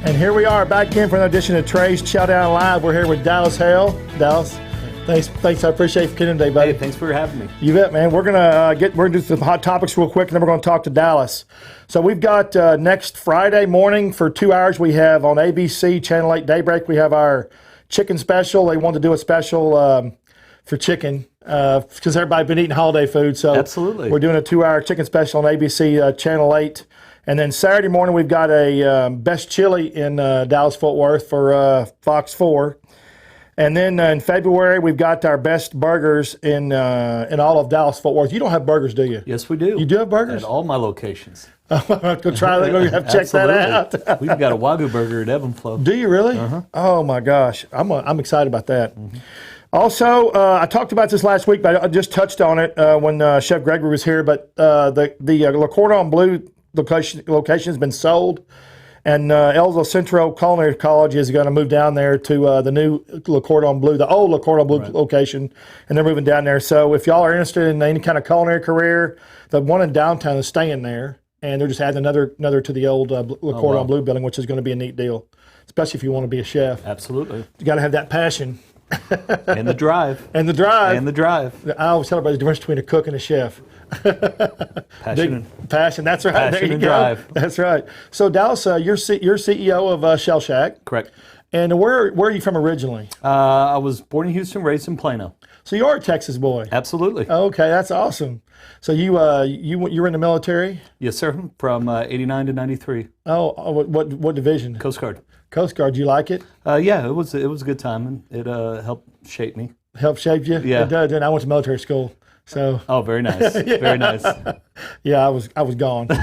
And here we are back in for another edition of Trey's Chow Down Live. We're here with Dallas Hale. Dallas, thanks. I appreciate you for coming today, buddy. Hey, thanks for having me. You bet, man. We're gonna do some hot topics real quick, and then we're gonna talk to Dallas. So we've got next Friday morning for 2 hours. We have on ABC Channel 8 Daybreak. We have our chicken special. They wanted to do a special for chicken because everybody's been eating holiday food. So absolutely, we're doing a 2-hour chicken special on ABC Channel 8. And then Saturday morning, we've got a best chili in Dallas-Fort Worth for Fox 4. And then in February, we've got our best burgers in all of Dallas-Fort Worth. You don't have burgers, do you? Yes, we do. You do have burgers? At all my locations. Go try that. Go have check that out. We've got a Wagyu burger at Evanflow. Do you really? Uh-huh. Oh, my gosh. I'm excited about that. Mm-hmm. Also, I talked about this last week, but I just touched on it when Chef Gregory was here. But the Le Cordon Bleu location has been sold, and El Centro Culinary College is going to move down there to the new Le Cordon Bleu, the old Le Cordon Bleu location, and they're moving down there. So if y'all are interested in any kind of culinary career, the one in downtown is staying there, and they're just adding another to the old Le Cordon Bleu building, which is going to be a neat deal, especially if you want to be a chef. Absolutely. You got to have that passion. And the drive. And the drive. And the drive. I always tell everybody the difference between a cook and a chef. Passion. That's right. Passion there you and go. drive. That's right. So Dallas, you're CEO of Shell Shack. Correct. And where are you from originally? I was born in Houston, raised in Plano. So you are a Texas boy. Absolutely. Okay, that's awesome. So you were in the military? Yes, sir. From 89 to 93. Oh, what division? Coast Guard. Coast Guard. Do you like it? Yeah, it was a good time, and it helped shape me. Helped shape you? Yeah. It did. I went to military school. So. Oh, very nice. Yeah. Very nice. Yeah, I was gone. My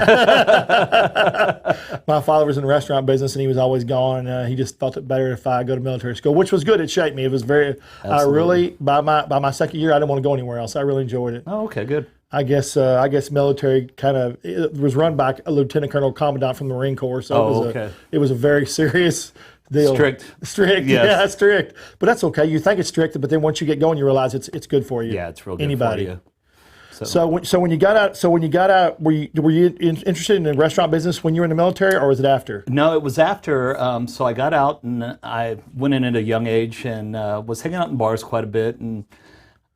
father was in the restaurant business, and he was always gone. He just felt it better if I go to military school, which was good. It shaped me. It was very. I really by my second year, I didn't want to go anywhere else. I really enjoyed it. Oh, okay, good. I guess military it was run by a lieutenant colonel commandant from the Marine Corps, so it was a very serious deal. Strict, yes. Yeah, strict. But that's okay. You think it's strict, but then once you get going, you realize it's good for you. Yeah, it's real good Anybody. for you. So when you got out, were you interested in the restaurant business when you were in the military, or was it after? No, it was after. So I got out and I went in at a young age and was hanging out in bars quite a bit. And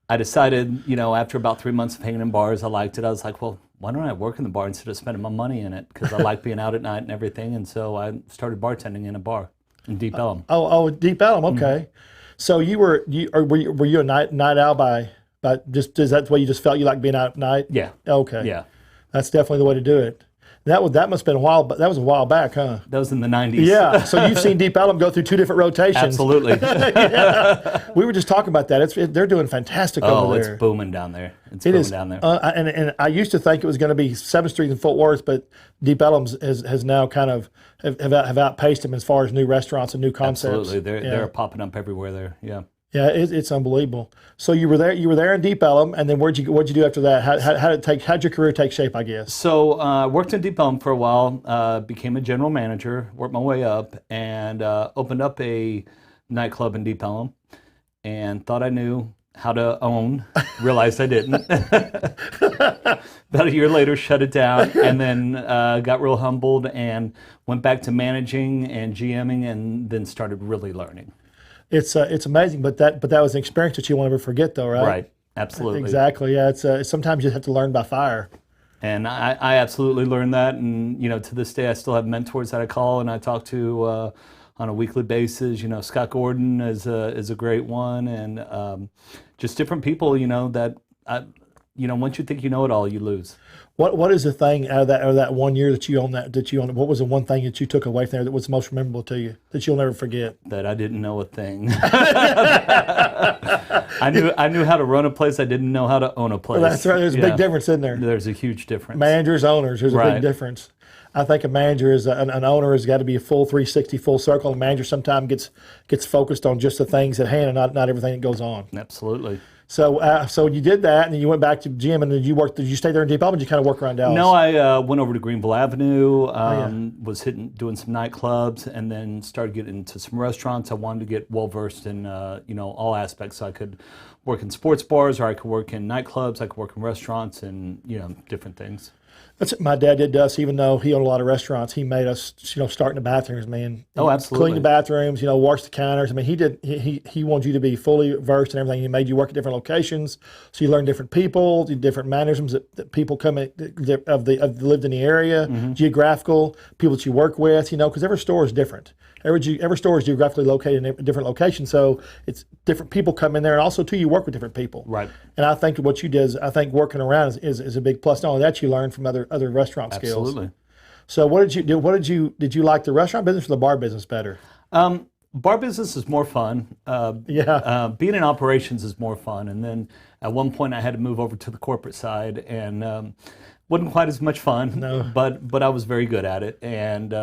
I decided, after about 3 months of hanging in bars, I liked it. I was like, well, why don't I work in the bar instead of spending my money in it? Because I like being out at night and everything. And so I started bartending in a bar in Deep Ellum. Deep Ellum. Okay. Mm-hmm. So were you a night owl by just is that the way you just felt you like being out at night? Yeah. Okay. Yeah. That's definitely the way to do it. That must have been a while, but that was a while back, huh? That was in the 90s. Yeah. So you've seen Deep Ellum go through 2 different rotations. Absolutely. Yeah. We were just talking about that. They're doing fantastic over there. It's booming down there. It is down there. And I used to think it was going to be 7th Street in Fort Worth, but Deep Ellum has now kind of have outpaced them as far as new restaurants and new concepts. Absolutely. They're popping up everywhere there. Yeah. Yeah, it's unbelievable. So you were there in Deep Ellum, and then what'd you do after that? How'd your career take shape, I guess? So I worked in Deep Ellum for a while, became a general manager, worked my way up, and opened up a nightclub in Deep Ellum, and thought I knew how to own. Realized I didn't. About a year later, shut it down, and then got real humbled and went back to managing and GMing, and then started really learning. It's amazing, but that was an experience that you won't ever forget, though, right? Right, absolutely. Exactly, yeah. It's sometimes you have to learn by fire. And I absolutely learned that, and to this day I still have mentors that I call and I talk to on a weekly basis. Scott Gordon is a great one, and just different people. That once you think you know it all, you lose. What is the thing out of that 1 year that you owned? What was the one thing that you took away from there that was most memorable to you that you'll never forget? That I didn't know a thing. I knew how to run a place. I didn't know how to own a place. Well, that's right. There's a big difference in there. There's a huge difference. Managers, owners. There's a big difference. I think a manager an owner has got to be a full 360, full circle. A manager sometimes gets focused on just the things at hand and not everything that goes on. Absolutely. So you did that, and then you went back to gym, and then did you stay there in Deep Ellum, or did you kind of work around Dallas? No, I went over to Greenville Avenue, was doing some nightclubs, and then started getting into some restaurants. I wanted to get well-versed in, all aspects, so I could work in sports bars, or I could work in nightclubs. I could work in restaurants, and different things. That's what my dad did to us. Even though he owned a lot of restaurants, he made us, start in the bathrooms, man. Oh, absolutely. Clean the bathrooms, wash the counters. I mean, he did. He wanted you to be fully versed in everything. He made you work at different locations, so you learn different people, different mannerisms that people come in, of lived in the area, geographical people that you work with. Because every store is different. Every store is geographically located in a different location, so it's different people come in there, and also too, you work with different people. Right. And I think what you did is, I think working around is a big plus. Not only that, you learn from other restaurant skills. Absolutely. So what did you do? Did you like the restaurant business or the bar business better? Bar business is more fun. Being in operations is more fun. And then at one point I had to move over to the corporate side, and wasn't quite as much fun. No. But I was very good at it, and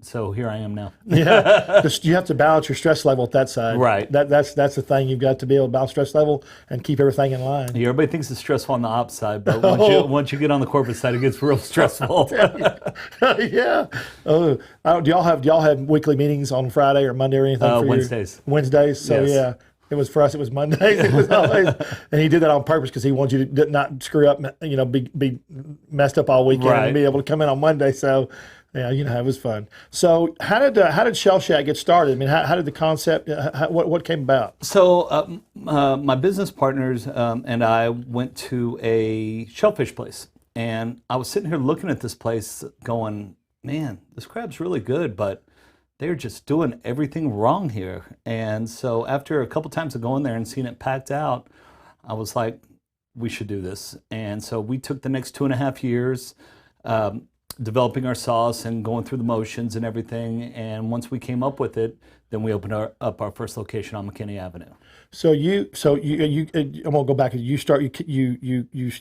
so here I am now. Yeah, you have to balance your stress level at that side. Right. That's the thing. You've got to be able to balance stress level and keep everything in line. Yeah, everybody thinks it's stressful on the ops side, but once you get on the corporate side, it gets real stressful. Yeah. Oh, do y'all have weekly meetings on Friday or Monday or anything? For Wednesdays. Wednesdays. So Yes. yeah. It was for us. It was Mondays. It was always, and he did that on purpose because he wanted you to not screw up. Be messed up all weekend and be able to come in on Monday. So, yeah, it was fun. So, how did Shell Shack get started? I mean, how did the concept? What came about? So, my business partners and I went to a shellfish place, and I was sitting here looking at this place, going, "Man, this crab's really good, but they're just doing everything wrong here." And so after a couple times of going there and seeing it packed out, I was like, we should do this. And so we took the next 2.5 years developing our sauce and going through the motions and everything. And once we came up with it, then we opened up our first location on McKinney Avenue. So you I'm gonna go back. You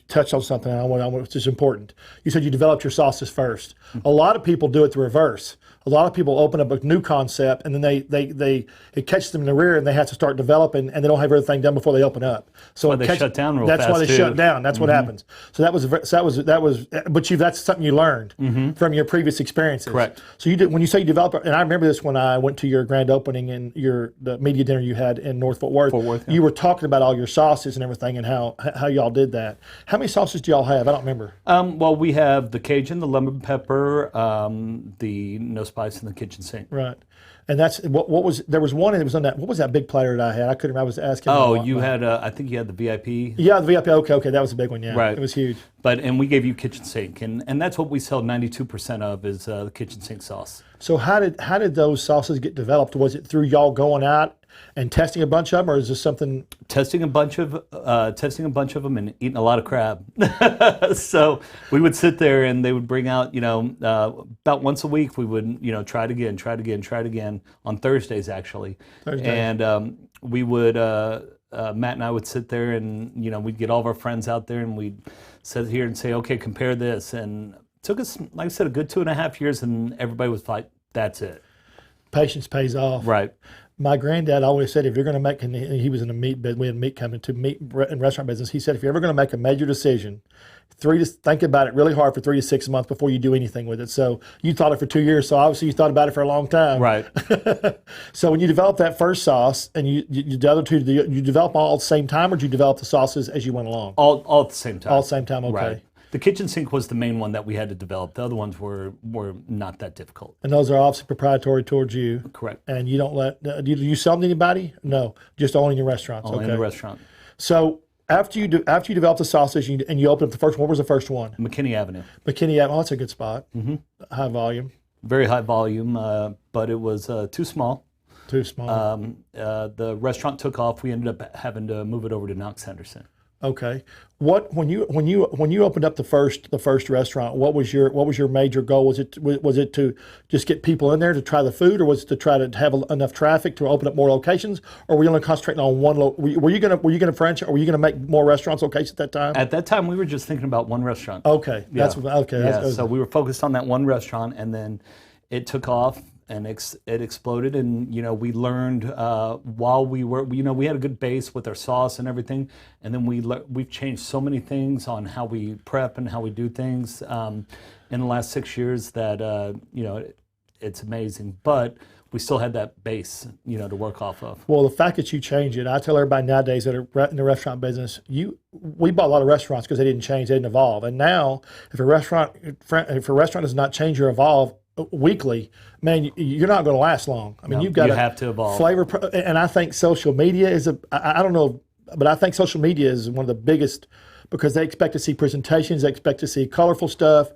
touched on something. Which is important. You said you developed your sauces first. A lot of people do it the reverse. A lot of people open up a new concept, and then it catches them in the rear, and they have to start developing, and they don't have everything done before they open up. So they shut down real That's fast, why they too. shut down. That's what happens. So that was. But that's something you learned from your previous experiences. Correct. So you did when you say you develop, and I remember this when I went to your grand opening and the media dinner you had in North Fort Worth. Yeah. You were talking about all your sauces and everything, and how y'all did that. How many sauces do y'all have? I don't remember. Well, we have the Cajun, the lemon pepper, the no spice, and the kitchen sink. Right. And that's what was there was one, and it was on that. What was that big platter that I had? I couldn't remember. I was asking. Oh, you had I think you had the VIP. Yeah, the VIP. Okay, that was a big one. Yeah, Right. It was huge. And we gave you kitchen sink, and that's what we sell 92% of is the kitchen sink sauce. So how did those sauces get developed? Was it through y'all going out and testing a bunch of them, or is this something? Testing a bunch of them and eating a lot of crab. So we would sit there, and they would bring out, about once a week we would, try it again on Thursdays actually. And we would Matt and I would sit there, and we'd get all of our friends out there, and we'd sit here and say, okay, compare this. And it took us, like I said, a good 2.5 years, and everybody was like, that's it. Patience pays off. Right. My granddad always said, if you're going to make, and he was in a meat business, we had meat coming to meat and restaurant business. He said, if you're ever going to make a major decision, think about it really hard for 3 to 6 months before you do anything with it. So you thought it for 2 years, so obviously you thought about it for a long time. Right. So when you developed that first sauce, and the other two, you develop all at the same time, or did you develop the sauces as you went along? All at the same time. All at the same time, okay. Right. The kitchen sink was the main one that we had to develop. The other ones were not that difficult. And those are obviously proprietary towards you. Correct. And you don't do you sell them to anybody? No, just only in your restaurants. Only in the restaurant. So after you develop the sausage and you open up the first one, what was the first one? McKinney Avenue. McKinney Avenue. Oh, that's a good spot. Mm-hmm. High volume. Very high volume, but it was too small. Too small. The restaurant took off. We ended up having to move it over to Knox Henderson. Okay. When you opened up the first restaurant, what was your major goal? Was it to just get people in there to try the food, or was it to try to have enough traffic to open up more locations, or were you only concentrating on one? Were you gonna franchise, or were you gonna make more restaurants locations at that time? At that time, we were just thinking about one restaurant. Okay. Yeah. So we were focused on that one restaurant, and then it took off. And it exploded, and we learned while we were, we had a good base with our sauce and everything, and then we've changed so many things on how we prep and how we do things in the last 6 years that it's amazing. But we still had that base, to work off of. Well, the fact that you change it, I tell everybody nowadays that are in the restaurant business, we bought a lot of restaurants because they didn't change, they didn't evolve. And now, if a restaurant does not change or evolve weekly, man, you're not going to last long. I mean, No, you've got you have to evolve. And I think social media is I don't know, but I think social media is one of the biggest, because they expect to see presentations, they expect to see colorful stuff,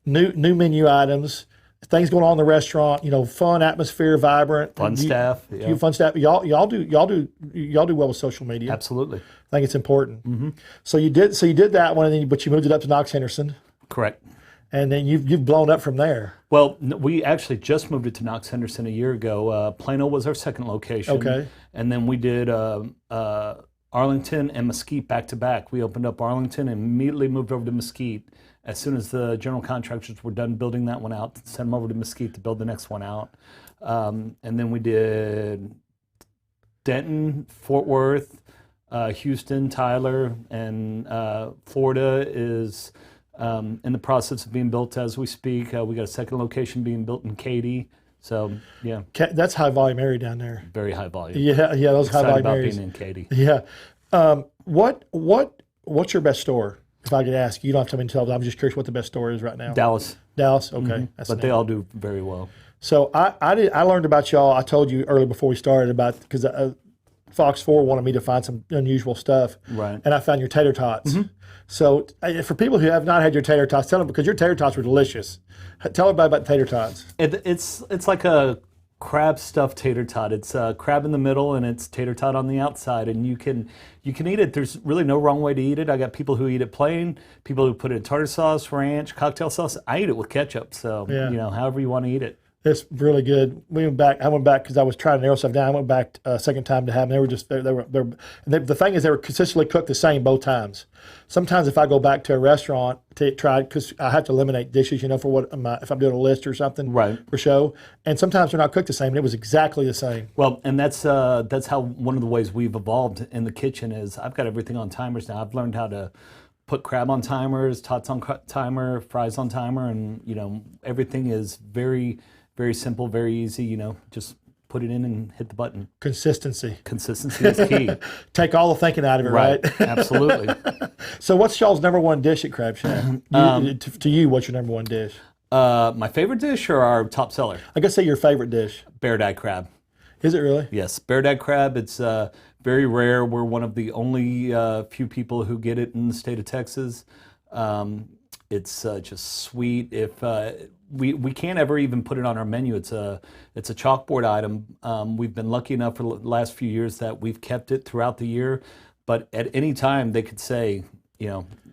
new menu items, things going on in the restaurant, fun atmosphere, vibrant, Fun staff. Yeah. you fun staff. Y'all do well with social media. Absolutely. I think it's important. Mm-hmm. So you did that one, but you moved it up to Knox Henderson, Correct. and then you've blown up from there. Well, we actually just moved it to Knox Henderson a year ago. Plano was our second location. Okay. And then we did Arlington and Mesquite back to back. We opened up Arlington and immediately moved over to Mesquite. As soon as the general contractors were done building that one out, sent them over to Mesquite to build the next one out. And then we did Denton, Fort Worth, Houston, Tyler, and Florida is in the process of being built as we speak. We got a second location being built in Katy. So, yeah. That's high volume area down there. Very high volume. Yeah, those high volume About areas. being in Katy. Yeah. What's your best store? If I could ask, you don't have to tell me. I'm just curious what the best store is right now. Dallas. Dallas, okay. Mm-hmm. But they all do very well. So I learned about y'all. I told you earlier before we started because Fox 4 wanted me to find some unusual stuff. Right. And I found your tater tots. Mm-hmm. So for people who have not had your tater tots, tell them, because your tater tots were delicious. Tell everybody about the tater tots. It's like a crab stuffed tater tot. It's crab in the middle and it's tater tot on the outside, and you can eat it. There's really no wrong way to eat it. I got people who eat it plain, people who put it in tartar sauce, ranch, cocktail sauce. I eat it with ketchup. So however you want to eat it. It's really good. I went back because I was trying to narrow stuff down. I went back a second time to have them. The thing is, they were consistently cooked the same both times. Sometimes if I go back to a restaurant to try, because I have to eliminate dishes, for if I'm doing a list or something, right, for show. And sometimes they're not cooked the same, and it was exactly the same. Well, and that's how one of the ways we've evolved in the kitchen is I've got everything on timers now. I've learned how to put crab on timers, tots on timer, fries on timer, and everything is very, very simple, very easy. Just put it in and hit the button. Consistency is key. Take all the thinking out of it, right? Absolutely. So what's y'all's number one dish at Crab Shack? To you, what's your number one dish? My favorite dish or our top seller? I guess say your favorite dish. Bear dyed crab. Is it really? Yes, bear dyed crab. It's very rare. We're one of the only few people who get it in the state of Texas. It's just sweet. If we can't ever even put it on our menu. It's a chalkboard item. We've been lucky enough for the last few years that we've kept it throughout the year. But at any time they could say,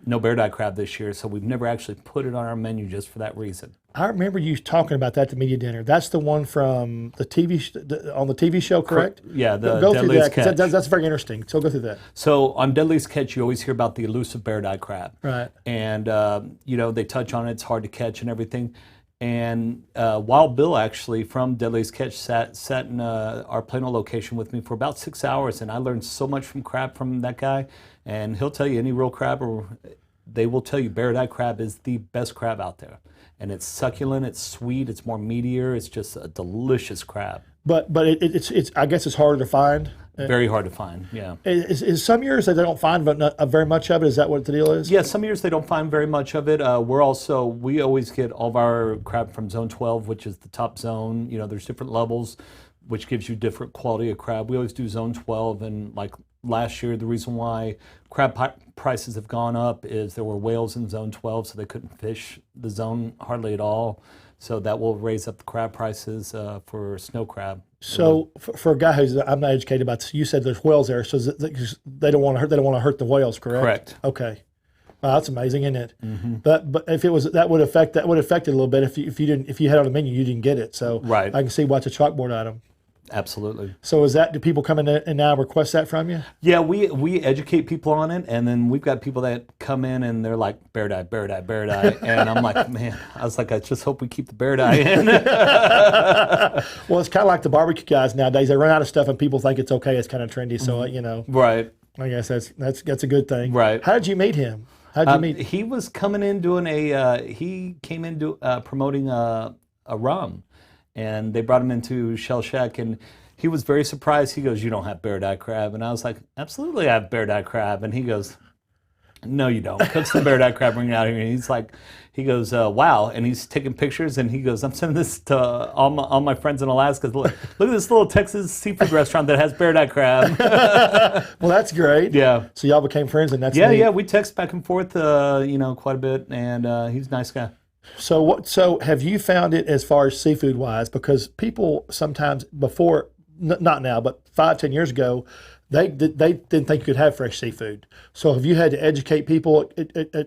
no bear dyed crab this year. So we've never actually put it on our menu just for that reason. I remember you talking about that at the media dinner. That's the one from the on the TV show, correct? Yeah, the go through Deadliest that, Catch. that's very interesting. So go through that. So on Deadliest Catch, you always hear about the elusive bear dyed crab. Right. And, they touch on it. It's hard to catch and everything. And Wild Bill, actually, from Deadliest Catch, sat in our Plano location with me for about 6 hours, and I learned so much from crab from that guy. And he'll tell you, any real crabber, they will tell you bear dyed crab is the best crab out there. And it's succulent, it's sweet, it's more meatier, it's just a delicious crab. But it's I guess it's harder to find. Very hard to find, yeah. Is some years that they don't find very much of it? Is that what the deal is? Yeah, some years they don't find very much of it. We always get all of our crab from Zone 12, which is the top zone. There's different levels, which gives you different quality of crab. We always do Zone 12, and like last year, the reason why crab prices have gone up is there were whales in Zone 12, so they couldn't fish the zone hardly at all. So that will raise up the crab prices for snow crab. So for a guy I'm not educated about this, you said there's whales there, so they don't want to hurt. They don't want to hurt the whales, correct? Correct. Okay. Wow, that's amazing, isn't it? Mm-hmm. But if it was that would affect it a little bit if you had on the menu you didn't get it. So right. I can see why it's a chalkboard item. Absolutely. So do people come in and now request that from you? Yeah, we educate people on it, and then we've got people that come in and they're like, bear dye, bear dye, bear dye. And I'm like, man, I just hope we keep the bear dye in. Well, it's kind of like the barbecue guys nowadays. They run out of stuff and people think it's okay. It's kind of trendy. So, Right. I guess that's a good thing. Right. How did you meet him? How did you meet? He was coming in doing he came in promoting a rum. and they brought him into Shell Shack, and he was very surprised. He goes, "You don't have bear dye crab," and I was like, "Absolutely, I have bear dye crab," and he goes, "No, you don't. Cook some bear dye crab, bring it out here." And he goes, "Wow!" And he's taking pictures, and he goes, "I'm sending this to all my friends in Alaska. Look at this little Texas seafood restaurant that has bear dye crab." Well, that's great. Yeah. So y'all became friends, and that's Yeah, neat. yeah. We text back and forth, quite a bit, and he's a nice guy. So what? So have you found it as far as seafood wise? Because people sometimes before, not now, but 5, 10 years ago, they didn't think you could have fresh seafood. So have you had to educate people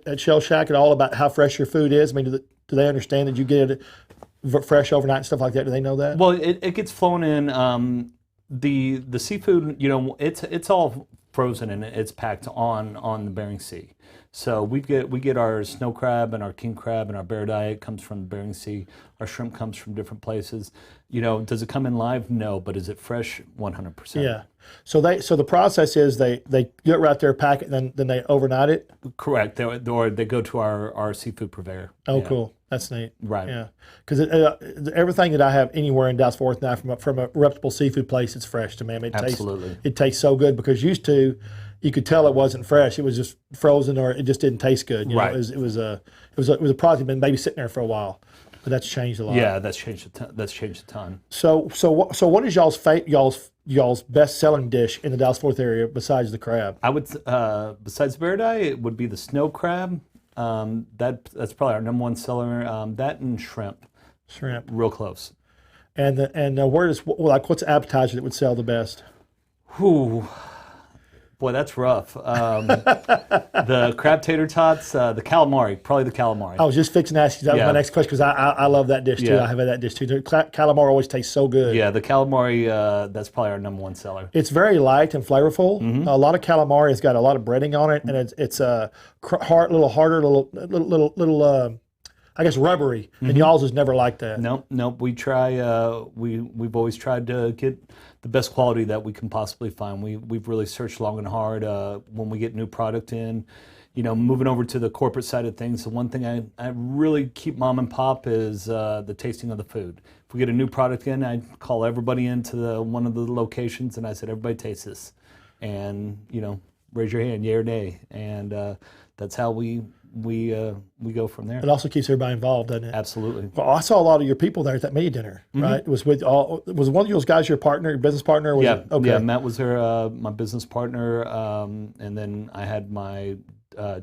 at Shell Shack at all about how fresh your food is? I mean, do they understand that you get it fresh overnight and stuff like that? Do they know that? Well, it gets flown in. The seafood, it's all frozen and it's packed on the Bering Sea. So we get our snow crab and our king crab and our bear dye. It comes from the Bering Sea. Our shrimp comes from different places. Does it come in live? No, but is it fresh? 100%. Yeah. So the process is they get right there, pack it, and then they overnight it. Correct. Or they go to our seafood purveyor. Oh, Yeah. cool. That's neat. Right. Yeah. Because everything that I have anywhere in Dallas Fort Worth now from a reputable seafood place, it's fresh to me. I mean, Absolutely. It tastes so good because used to, you could tell it wasn't fresh. It was just frozen or it just didn't taste good. You know, Right. it was a product that been maybe sitting there for a while, but that's changed a lot. Yeah, that's changed a ton. So what is y'all's best selling dish in the Dallas Fort Worth area besides the crab? I would besides bear dye, it would be the snow crab. That's probably our number one seller. That and shrimp, Shrimp. real close. And what's the appetizer that would sell the best? Whew. Boy, that's rough. The crab tater tots, the calamari, probably the calamari. I was just fixing to ask you. That was my next question because I love that dish too. Yeah. I have had that dish too. The calamari always tastes so good. Yeah, the calamari, that's probably our number one seller. It's very light and flavorful. Mm-hmm. A lot of calamari has got a lot of breading on it, and it's a little harder, little I guess rubbery. Mm-hmm. And y'all's is never like that. Nope. We try. We've always tried to get the best quality that we can possibly find. We've really searched long and hard. When we get new product in, moving over to the corporate side of things, the one thing I really keep mom and pop is the tasting of the food. If we get a new product in, I call everybody into one of the locations and I said, everybody taste this, and raise your hand, yay or nay, and that's how we go from there. It also keeps everybody involved, doesn't it? Absolutely. Well, I saw a lot of your people there at that media dinner, right? It was was one of those guys your partner, your business partner? Or was Yeah, it? Okay. yeah. Matt was there, my business partner, and then I had my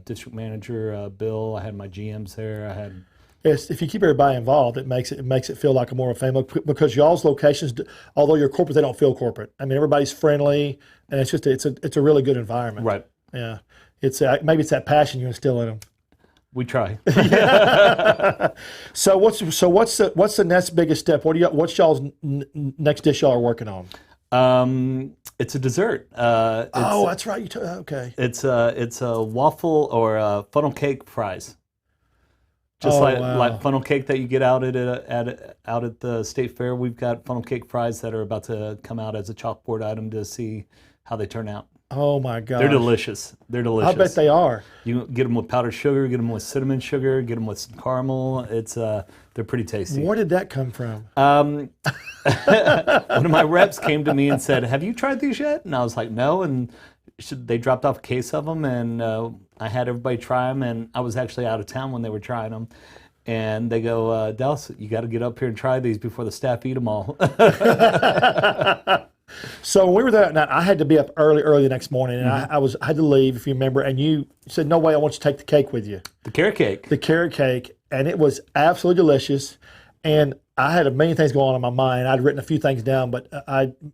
district manager, Bill. I had my GMs there. I had. Yes, if you keep everybody involved, it makes it feel like a more of a family because y'all's locations, although you're corporate, they don't feel corporate. I mean, everybody's friendly, and it's a really good environment. Right. Yeah, it's maybe it's that passion you instill in them. We try. So what's the next biggest step? What's y'all's next dish y'all are working on? It's a dessert. That's right. Okay. It's a waffle or a funnel cake fries. Just wow. like funnel cake that you get out at the state fair. We've got funnel cake fries that are about to come out as a chalkboard item to see how they turn out. Oh my God. They're delicious. I bet they are. You get them with powdered sugar, get them with cinnamon sugar, get them with some caramel. They're pretty tasty. Where did that come from? One of my reps came to me and said, "Have you tried these yet?" And I was like, "No." And they dropped off a case of them, and I had everybody try them. And I was actually out of town when they were trying them. And they go, "Dallas, you got to get up here and try these before the staff eat them all." So when we were there that night, I had to be up early the next morning, and I had to leave, if you remember, and you said, "No way, I want you to take the cake with you." The carrot cake. The carrot cake, and it was absolutely delicious. And I had a million things going on in my mind. I'd written a few things down, but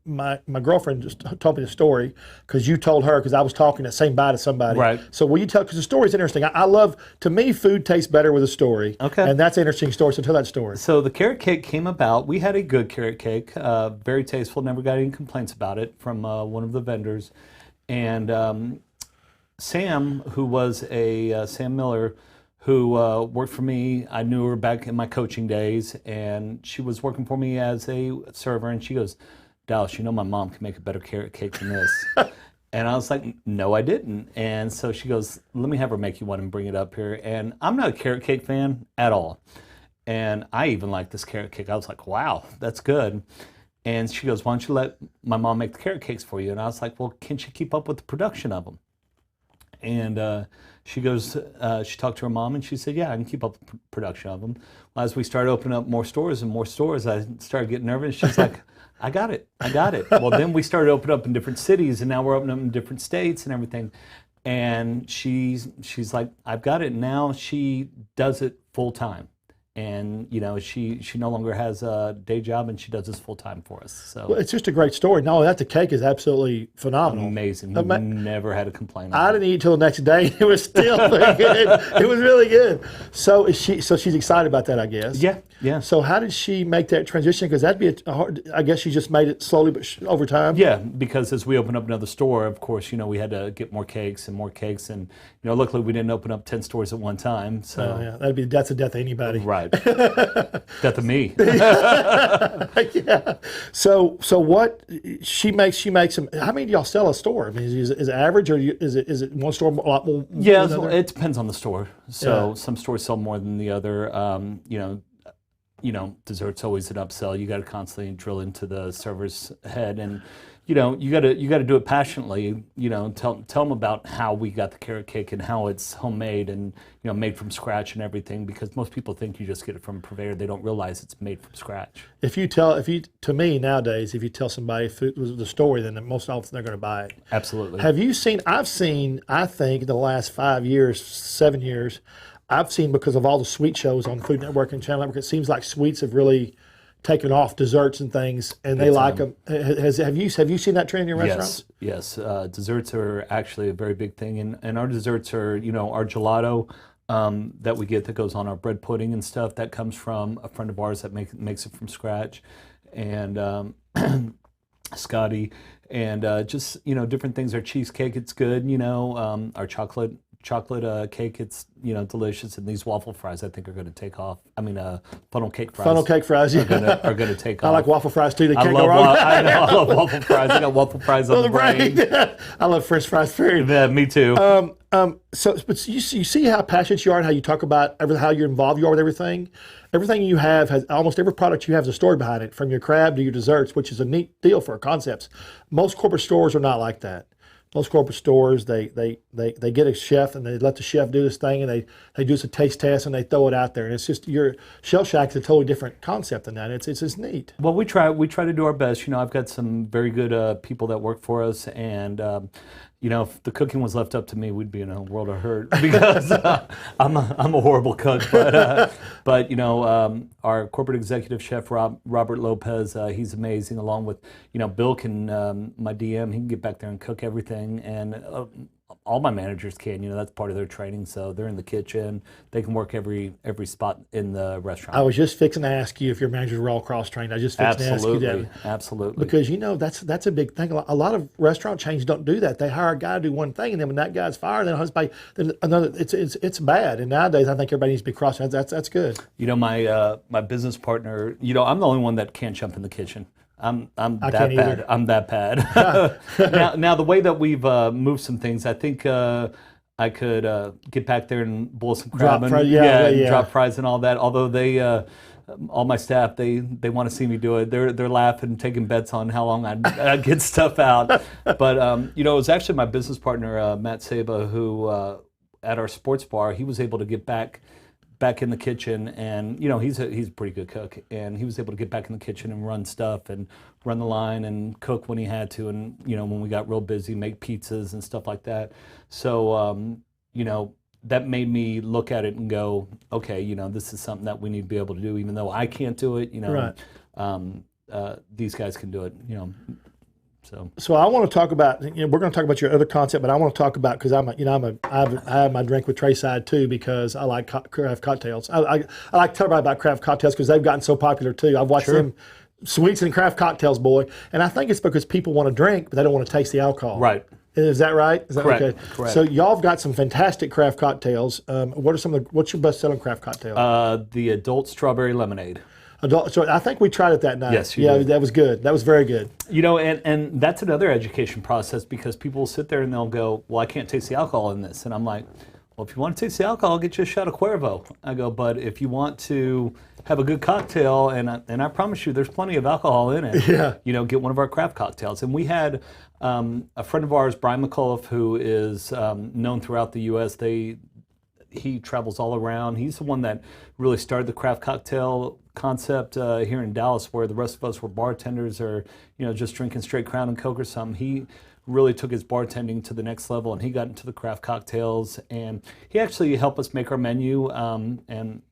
my girlfriend just told me the story because you told her because I was talking at saying bye to somebody. Right. So will you tell? Because the story's interesting. I love. To me, food tastes better with a story. Okay. And that's an interesting story. So tell that story. So the carrot cake came about. We had a good carrot cake, very tasteful. Never got any complaints about it from one of the vendors. And Sam, who was Sam Miller, who worked for me. I knew her back in my coaching days, and she was working for me as a server. And she goes, "Dallas, my mom can make a better carrot cake than this." And I was like, "No, I didn't." And so she goes, "Let me have her make you one and bring it up here." And I'm not a carrot cake fan at all. And I even like this carrot cake. I was like, wow, that's good. And she goes, why don't you let my mom make the carrot cakes for you? And I was like, well, can't you keep up with the production of them? And she goes, she talked to her mom and she said, yeah, I can keep up with production of them. Well, as we started opening up more stores and more stores, I started getting nervous. She's like, I got it. Well, then we started opening up in different cities, and now we're opening up in different states and everything. And she's like, I've got it. Now she does it full time. And, she no longer has a day job, and she does this full time for us. So Well, it's just a great story. Not only that, the cake is absolutely phenomenal. Amazing. We never had a complaint. I didn't eat till the next day. It was still good. It was really good. So she's excited about that, I guess. Yeah. So how did she make that transition? Because that'd be a hard. I guess she just made it slowly, but over time. Yeah, because as we opened up another store, of course, we had to get more cakes, and luckily we didn't open up 10 stores at one time. So Yeah, that's the death of anybody. Right. Death of me. Yeah. So what she makes them. How many do y'all sell a store? I mean, is it average, or is it one store a lot more? Yeah, than it depends on the store. So some stores sell more than the other. Dessert's always an upsell. You got to constantly drill into the server's head, and you got to do it passionately. Tell them about how we got the carrot cake and how it's homemade and made from scratch and everything. Because most people think you just get it from a purveyor. They don't realize it's made from scratch. To me nowadays, if you tell somebody the story, then most often they're going to buy it. Absolutely. Have you seen? I think in the last 5 years, 7 years. I've seen, because of all the sweet shows on Food Network and Channel Network, it seems like sweets have really taken off, desserts and things, and they like them. Have you seen that trend in your restaurants? Yes. Desserts are actually a very big thing, and our desserts are, our gelato that we get that goes on our bread pudding and stuff. That comes from a friend of ours that makes it from scratch, and Scotty, and just different things. Our cheesecake, it's good. Our chocolate cake, it's delicious, and these waffle fries I think are going to take off. I mean, funnel cake fries. Funnel cake fries, yeah. are going to take off. I like waffle fries too. They can't go wrong. I love waffle fries. I got waffle fries on the brain. I love French fries too. Yeah, me too. But you see how passionate you are and how you talk about how you're involved you are with everything. Everything you have has, almost every product you have has a story behind it, from your crab to your desserts, which is a neat deal for concepts. Most corporate stores are not like that. Most corporate stores, they get a chef and they let the chef do this thing, and they do a taste test and they throw it out there. And it's just, your Shell Shack is a totally different concept than that. It's just neat. Well, we try to do our best. I've got some very good people that work for us, and if the cooking was left up to me, we'd be in a world of hurt, because I'm a horrible cook. But our corporate executive chef Robert Lopez, he's amazing. Along with Bill can, my DM, he can get back there and cook everything, and all my managers can. That's part of their training. So they're in the kitchen. They can work every spot in the restaurant. I was just fixing to ask you if your managers were all cross trained. I just fixing to ask you that. Absolutely. Because that's a big thing. A lot of restaurant chains don't do that. They hire a guy to do one thing, and then when that guy's fired, then another. It's bad. And nowadays, I think everybody needs to be cross trained. That's good. My business partner. I'm the only one that can't jump in the kitchen. I'm that bad. I'm that bad. now the way that we've moved some things, I think I could get back there and boil some crab and drop fries and all that. Although they, all my staff, they want to see me do it. They're laughing, taking bets on how long I'd get stuff out. But it was actually my business partner Matt Saba who at our sports bar, he was able to get back in the kitchen, and he's a pretty good cook, and he was able to get back in the kitchen and run stuff and run the line and cook when he had to, and when we got real busy, make pizzas and stuff like that. So that made me look at it and go, okay, this is something that we need to be able to do, even though I can't do it. Right. These guys can do it. So I want to talk about. We're going to talk about your other concept, but I want to talk about, because I have my drink with Trey side too, because I like craft cocktails. I like to tell everybody about craft cocktails because they've gotten so popular too. I've watched them, sweets and craft cocktails, boy, and I think it's because people want to drink, but they don't want to taste the alcohol. Right. Is that right? Is that Correct. Okay? Correct. So y'all have got some fantastic craft cocktails. What's your best selling craft cocktail? The adult strawberry lemonade. So I think we tried it that night. Yes, you did. That was good. That was very good. And that's another education process, because people will sit there and they'll go, well, I can't taste the alcohol in this. And I'm like, well, if you want to taste the alcohol, I'll get you a shot of Cuervo. I go, but if you want to have a good cocktail, and I promise you, there's plenty of alcohol in it. Yeah. Get one of our craft cocktails. And we had a friend of ours, Brian McCullough, who is known throughout the U.S. He travels all around. He's the one that really started the craft cocktail concept here in Dallas, where the rest of us were bartenders or just drinking straight Crown and Coke or something. He really took his bartending to the next level, and he got into the craft cocktails, and he actually helped us make our menu, and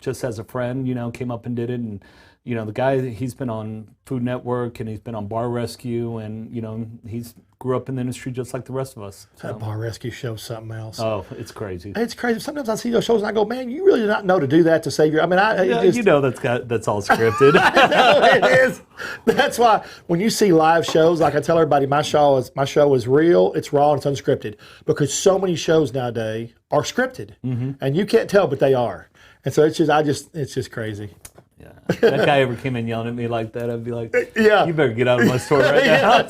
just as a friend, came up and did it. And the guy, he's been on Food Network and he's been on Bar Rescue, and he's grew up in the industry just like the rest of us. That Bar Rescue show's something else. Oh, it's crazy. It's crazy. Sometimes I see those shows and I go, man, you really do not know to do that to save your. I mean, that's all scripted. It is. That's why when you see live shows, like I tell everybody, my show is real. It's raw and it's unscripted, because so many shows nowadays are scripted, and you can't tell, but they are. And so it's just crazy. Yeah. If that guy ever came in yelling at me like that, I'd be like, yeah, you better get out of my store right now.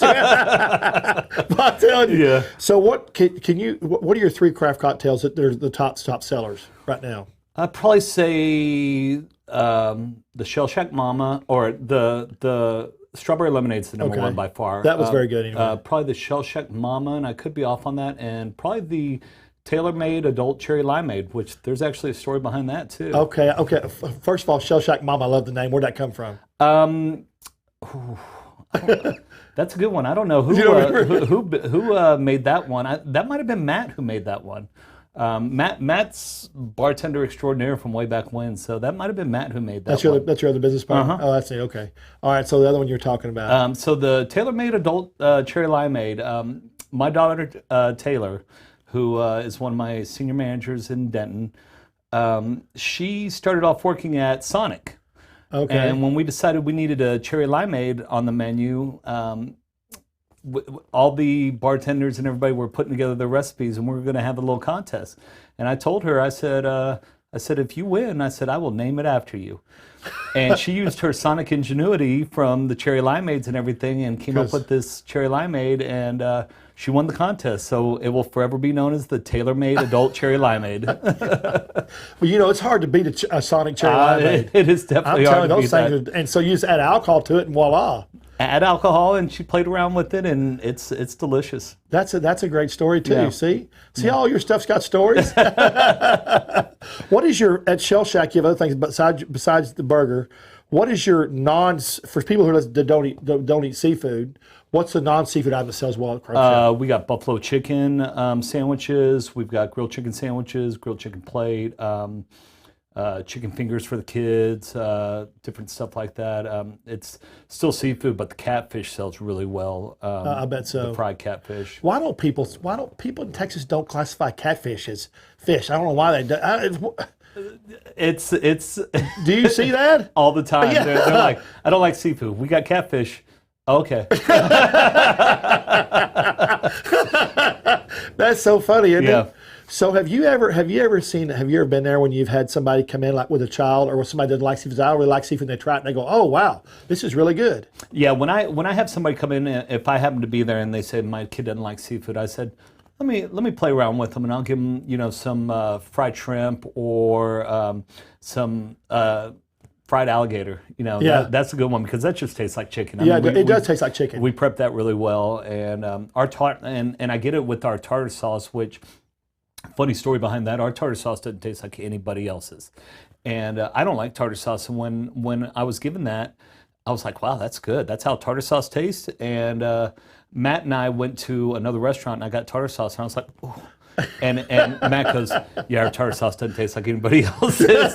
I'm telling you. Yeah. So what are your 3 craft cocktails that are the top sellers right now? I'd probably say the Shell Shack Mama, or the strawberry lemonade's the number one by far. That was very good anyway. Probably the Shell Shack Mama, and I could be off on that, and probably the tailor-made adult cherry limeade, which there's actually a story behind that too. Okay. First of all, Shell Shack Mama, I love the name. Where'd that come from? That's a good one. I don't know who made that one. That might have been Matt who made that one. Matt's bartender extraordinaire from way back when, so that might have been Matt who made that. That's your other business partner. Oh, that's it. Okay. All right. So the other one you're talking about. So the tailor-made adult cherry limeade. My daughter Taylor, who is one of my senior managers in Denton, she started off working at Sonic. Okay. And when we decided we needed a cherry limeade on the menu, all the bartenders and everybody were putting together their recipes, and we were going to have a little contest. And I told her, I said, if you win, I will name it after you. And she used her Sonic ingenuity from the cherry limeades and everything, and came up with this cherry limeade, and she won the contest. So it will forever be known as the tailor-made adult cherry limeade. Well, it's hard to beat a Sonic cherry limeade. It is definitely hard to beat that. And so you just add alcohol to it, and voila. Add alcohol, and she played around with it, and it's delicious. That's a great story too. Yeah. See, all your stuff's got stories. What is your at Shell Shack? You have other things besides the burger. What is your for people who don't eat seafood? What's the non-seafood item that sells well at Craft Shack? We got buffalo chicken sandwiches. We've got grilled chicken sandwiches, grilled chicken plate. Chicken fingers for the kids, different stuff like that. It's still seafood, but the catfish sells really well. I bet so. The fried catfish. Why don't people in Texas don't classify catfish as fish? I don't know why they do. It's. Do you see that all the time? Yeah. They're like, I don't like seafood. We got catfish. Okay. That's so funny, isn't Yeah. it? So have you ever been there when you've had somebody come in like with a child or somebody doesn't like seafood? I don't really like seafood, and they try it and they go, oh wow, this is really good. Yeah, when I have somebody come in, if I happen to be there and they say my kid doesn't like seafood, I said, let me play around with them, and I'll give them some fried shrimp or some fried alligator. Yeah. That's a good one because that just tastes like chicken. It does taste like chicken. We prep that really well, and and I get it with our tartar sauce, which. Funny story behind that, our tartar sauce doesn't taste like anybody else's. And I don't like tartar sauce. And when I was given that, I was like, wow, that's good. That's how tartar sauce tastes. And Matt and I went to another restaurant and I got tartar sauce. And I was like, ooh. And Matt goes, yeah, our tartar sauce doesn't taste like anybody else's.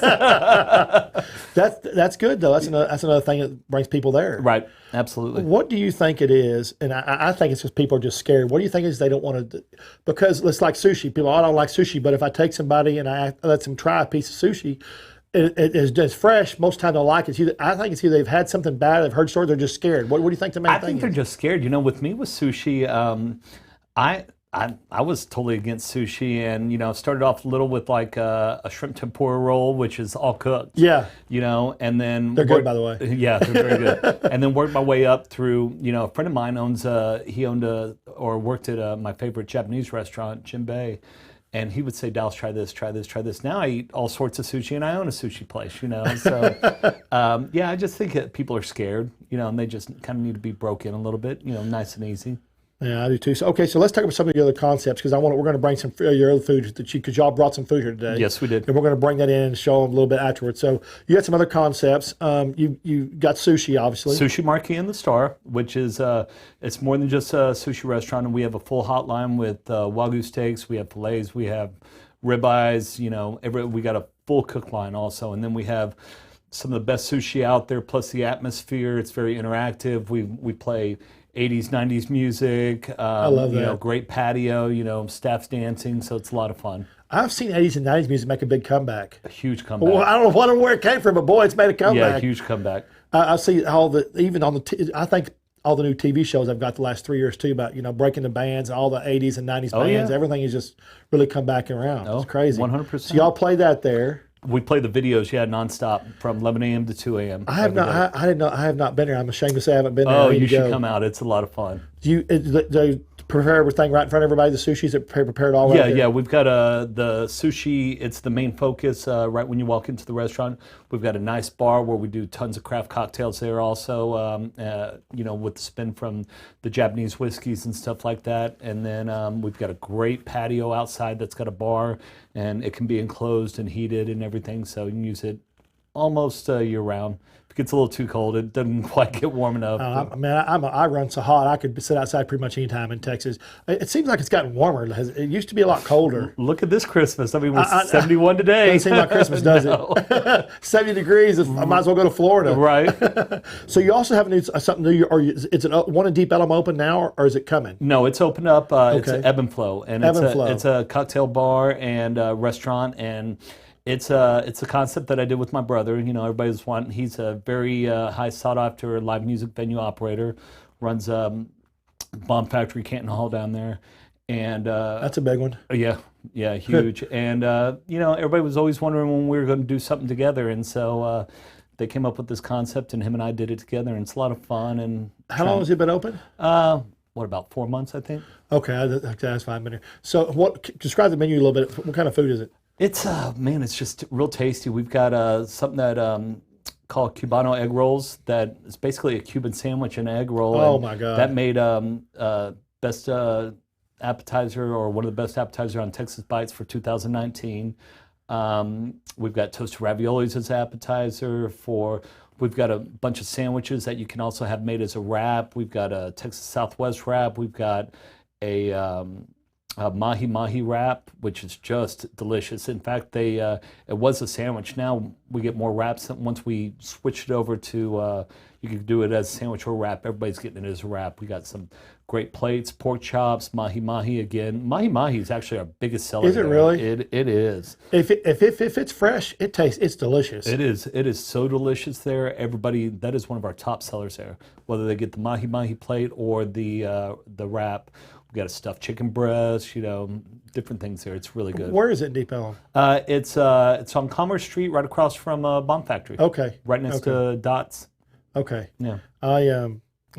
That's good, though. That's another thing that brings people there. Right, absolutely. What do you think it is? And I think it's because people are just scared. What do you think it is they don't want to do? Because it's like sushi. People, I don't like sushi, but if I take somebody and I let them try a piece of sushi, it is just fresh. Most times they'll like it. I think it's either they've had something bad, they've heard stories, they're just scared. What do you think the main thing is? I think they're just scared. With me with sushi, I was totally against sushi, and started off a little with like a shrimp tempura roll, which is all cooked. Yeah. And then they're good, by the way. Yeah, they're very good. And then worked my way up through. A friend of mine worked at my favorite Japanese restaurant, Jinbei, And he would say, Dallas, try this, try this, try this. Now I eat all sorts of sushi, and I own a sushi place, you know. So, yeah, I just think that people are scared, you know, and they just kind of need to be broke in a little bit, you know, nice and easy. Yeah, I do too. So, okay, so let's talk about some of the other concepts because we're going to bring some your other food because y'all brought some food here today. Yes, we did. And we're going to bring that in and show them a little bit afterwards. So you got some other concepts. You got sushi, obviously. Sushi Marquee and the Star, which is it's more than just a sushi restaurant, and we have a full hotline with Wagyu steaks, we have fillets, we have ribeyes, you know, we got a full cook line also, and then we have some of the best sushi out there. Plus the atmosphere, it's very interactive. We play 80s, 90s music. I love that. You know, great patio. You know, staff's dancing, so it's a lot of fun. I've seen 80s and 90s music make a big comeback. A huge comeback. Well, I don't know where it came from, but boy, it's made a comeback. Yeah, huge comeback. I see I think all the new TV shows I've got the last 3 years too about, you know, breaking the bands, all the 80s and 90s bands. Yeah. Everything has just really come back around. It's crazy. 100%. So y'all play that there. We play the videos, nonstop from 11 a.m. to 2 a.m. I have not been there. I'm ashamed to say I haven't been there. Oh, you should come out. It's a lot of fun. Do they prepare everything right in front of everybody? The sushi's prepared all right there? Yeah. We've got the sushi. It's the main focus right when you walk into the restaurant. We've got a nice bar where we do tons of craft cocktails there also, you know, with the spin from the Japanese whiskeys and stuff like that. And then we've got a great patio outside that's got a bar, and it can be enclosed and heated and everything, so you can use it almost year round. If it gets a little too cold, it doesn't quite get warm enough. I run so hot I could sit outside pretty much any time in Texas. It seems like it's gotten warmer. It used to be a lot colder. Look at this Christmas. I mean, we're 71 today. Doesn't seem like Christmas, does it? 70 degrees. I might as well go to Florida. Right. So you also have something new, or is it one in Deep Ellum open now, or is it coming? No, it's opened up. It's Ebb and Flow, and it's a cocktail bar and restaurant, and it's a concept that I did with my brother. You know, everybody's wanting. He's a very high sought after live music venue operator. Runs Bomb Factory Canton Hall down there, and that's a big one. Yeah, huge. And you know, everybody was always wondering when we were going to do something together, and so they came up with this concept, and him and I did it together, and it's a lot of fun. And how long has it been open? About 4 months, I think. Okay, that's fine. Been here. So, describe the menu a little bit. What kind of food is it? It's man, it's just real tasty. We've got something that called Cubano egg rolls. That is basically a Cuban sandwich and egg roll. Oh my God! That made best appetizer, or one of the best appetizers on Texas Bites for 2019. We've got toasted raviolis as appetizer. We've got a bunch of sandwiches that you can also have made as a wrap. We've got a Texas Southwest wrap. We've got a mahi wrap, which is just delicious. In fact, it was a sandwich. Now we get more wraps. Once we switched it over to, you can do it as a sandwich or wrap. Everybody's getting it as a wrap. We got some great plates, pork chops, mahi again. Mahi is actually our biggest seller. Is it really? It is. If it's fresh, it's delicious. It is so delicious there. Everybody, that is one of our top sellers there. Whether they get the mahi plate or the wrap. We've got a stuffed chicken breast, you know, different things there. It's really good. Where is it in Deep Ellum? It's on Commerce Street, right across from Bomb Factory. Okay. Right next to Dots. Okay. Yeah.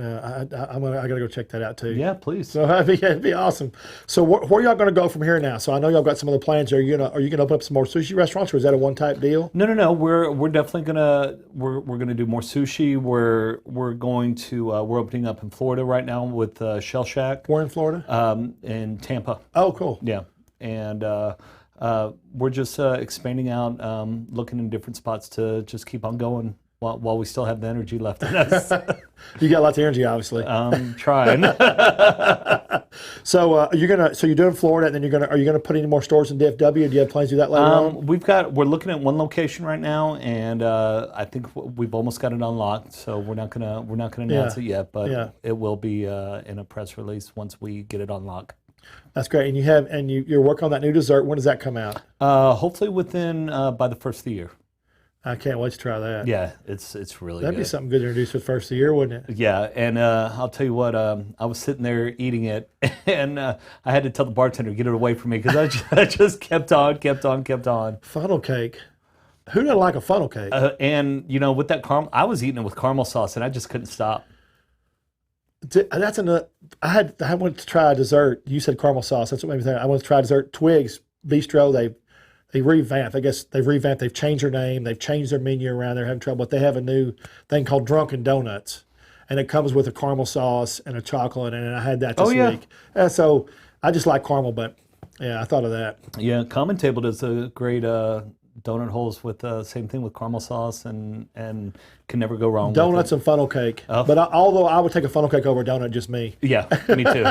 I gotta go check that out too. Yeah, please. So it'd be awesome. So where y'all gonna go from here now? So I know y'all got some other plans. Are you gonna open up some more sushi restaurants, or is that a one type deal? No. We're definitely gonna do more sushi. We're going to we're opening up in Florida right now with Shell Shack. Where in Florida? In Tampa. Oh, cool. Yeah, and we're just expanding out, looking in different spots to just keep on going. While we still have the energy left in us. You got lots of energy, obviously. Trying. So you're doing Florida, and then are you gonna put any more stores in DFW? Do you have plans to do that later on? We're looking at one location right now, and I think we've almost got it unlocked. So we're not gonna announce it yet, but it will be in a press release once we get it unlocked. That's great. And you're working on that new dessert. When does that come out? Hopefully within by the first of the year. I can't wait to try that. Yeah, it's really That'd good. be something good to introduce for the first of the year, wouldn't it? Yeah, and I'll tell you what, I was sitting there eating it, and I had to tell the bartender to get it away from me because I just kept on. Funnel cake. Who doesn't like a funnel cake? And, you know, with that caramel, I was eating it with caramel sauce, and I just couldn't stop. That's another. I went to try a dessert. You said caramel sauce. That's what made me think. I went to try dessert. Twigs bistro. They revamped. I guess they've revamped. They've changed their name. They've changed their menu around. They're having trouble, but they have a new thing called Drunken Donuts, and it comes with a caramel sauce and a chocolate. And I had that this week. So I just like caramel, but yeah, I thought of that. Yeah, Common Table does a great donut holes with same thing with caramel sauce and can never go wrong. Donuts with and funnel cake. But although I would take a funnel cake over a donut, just me. Yeah, me too.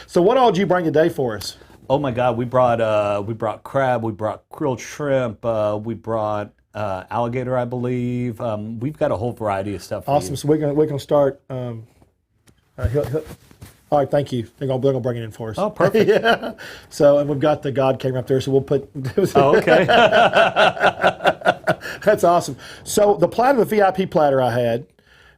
So what all did you bring today for us? Oh my God, we brought crab, we brought grilled shrimp, we brought alligator, I believe. We've got a whole variety of stuff. For Awesome. you. So we're gonna start. All right, thank you. They're gonna bring it in for us. Oh, perfect. Yeah. So and we've got the God camera up there, so we'll put. Oh, okay. That's awesome. So the platter, the VIP platter I had,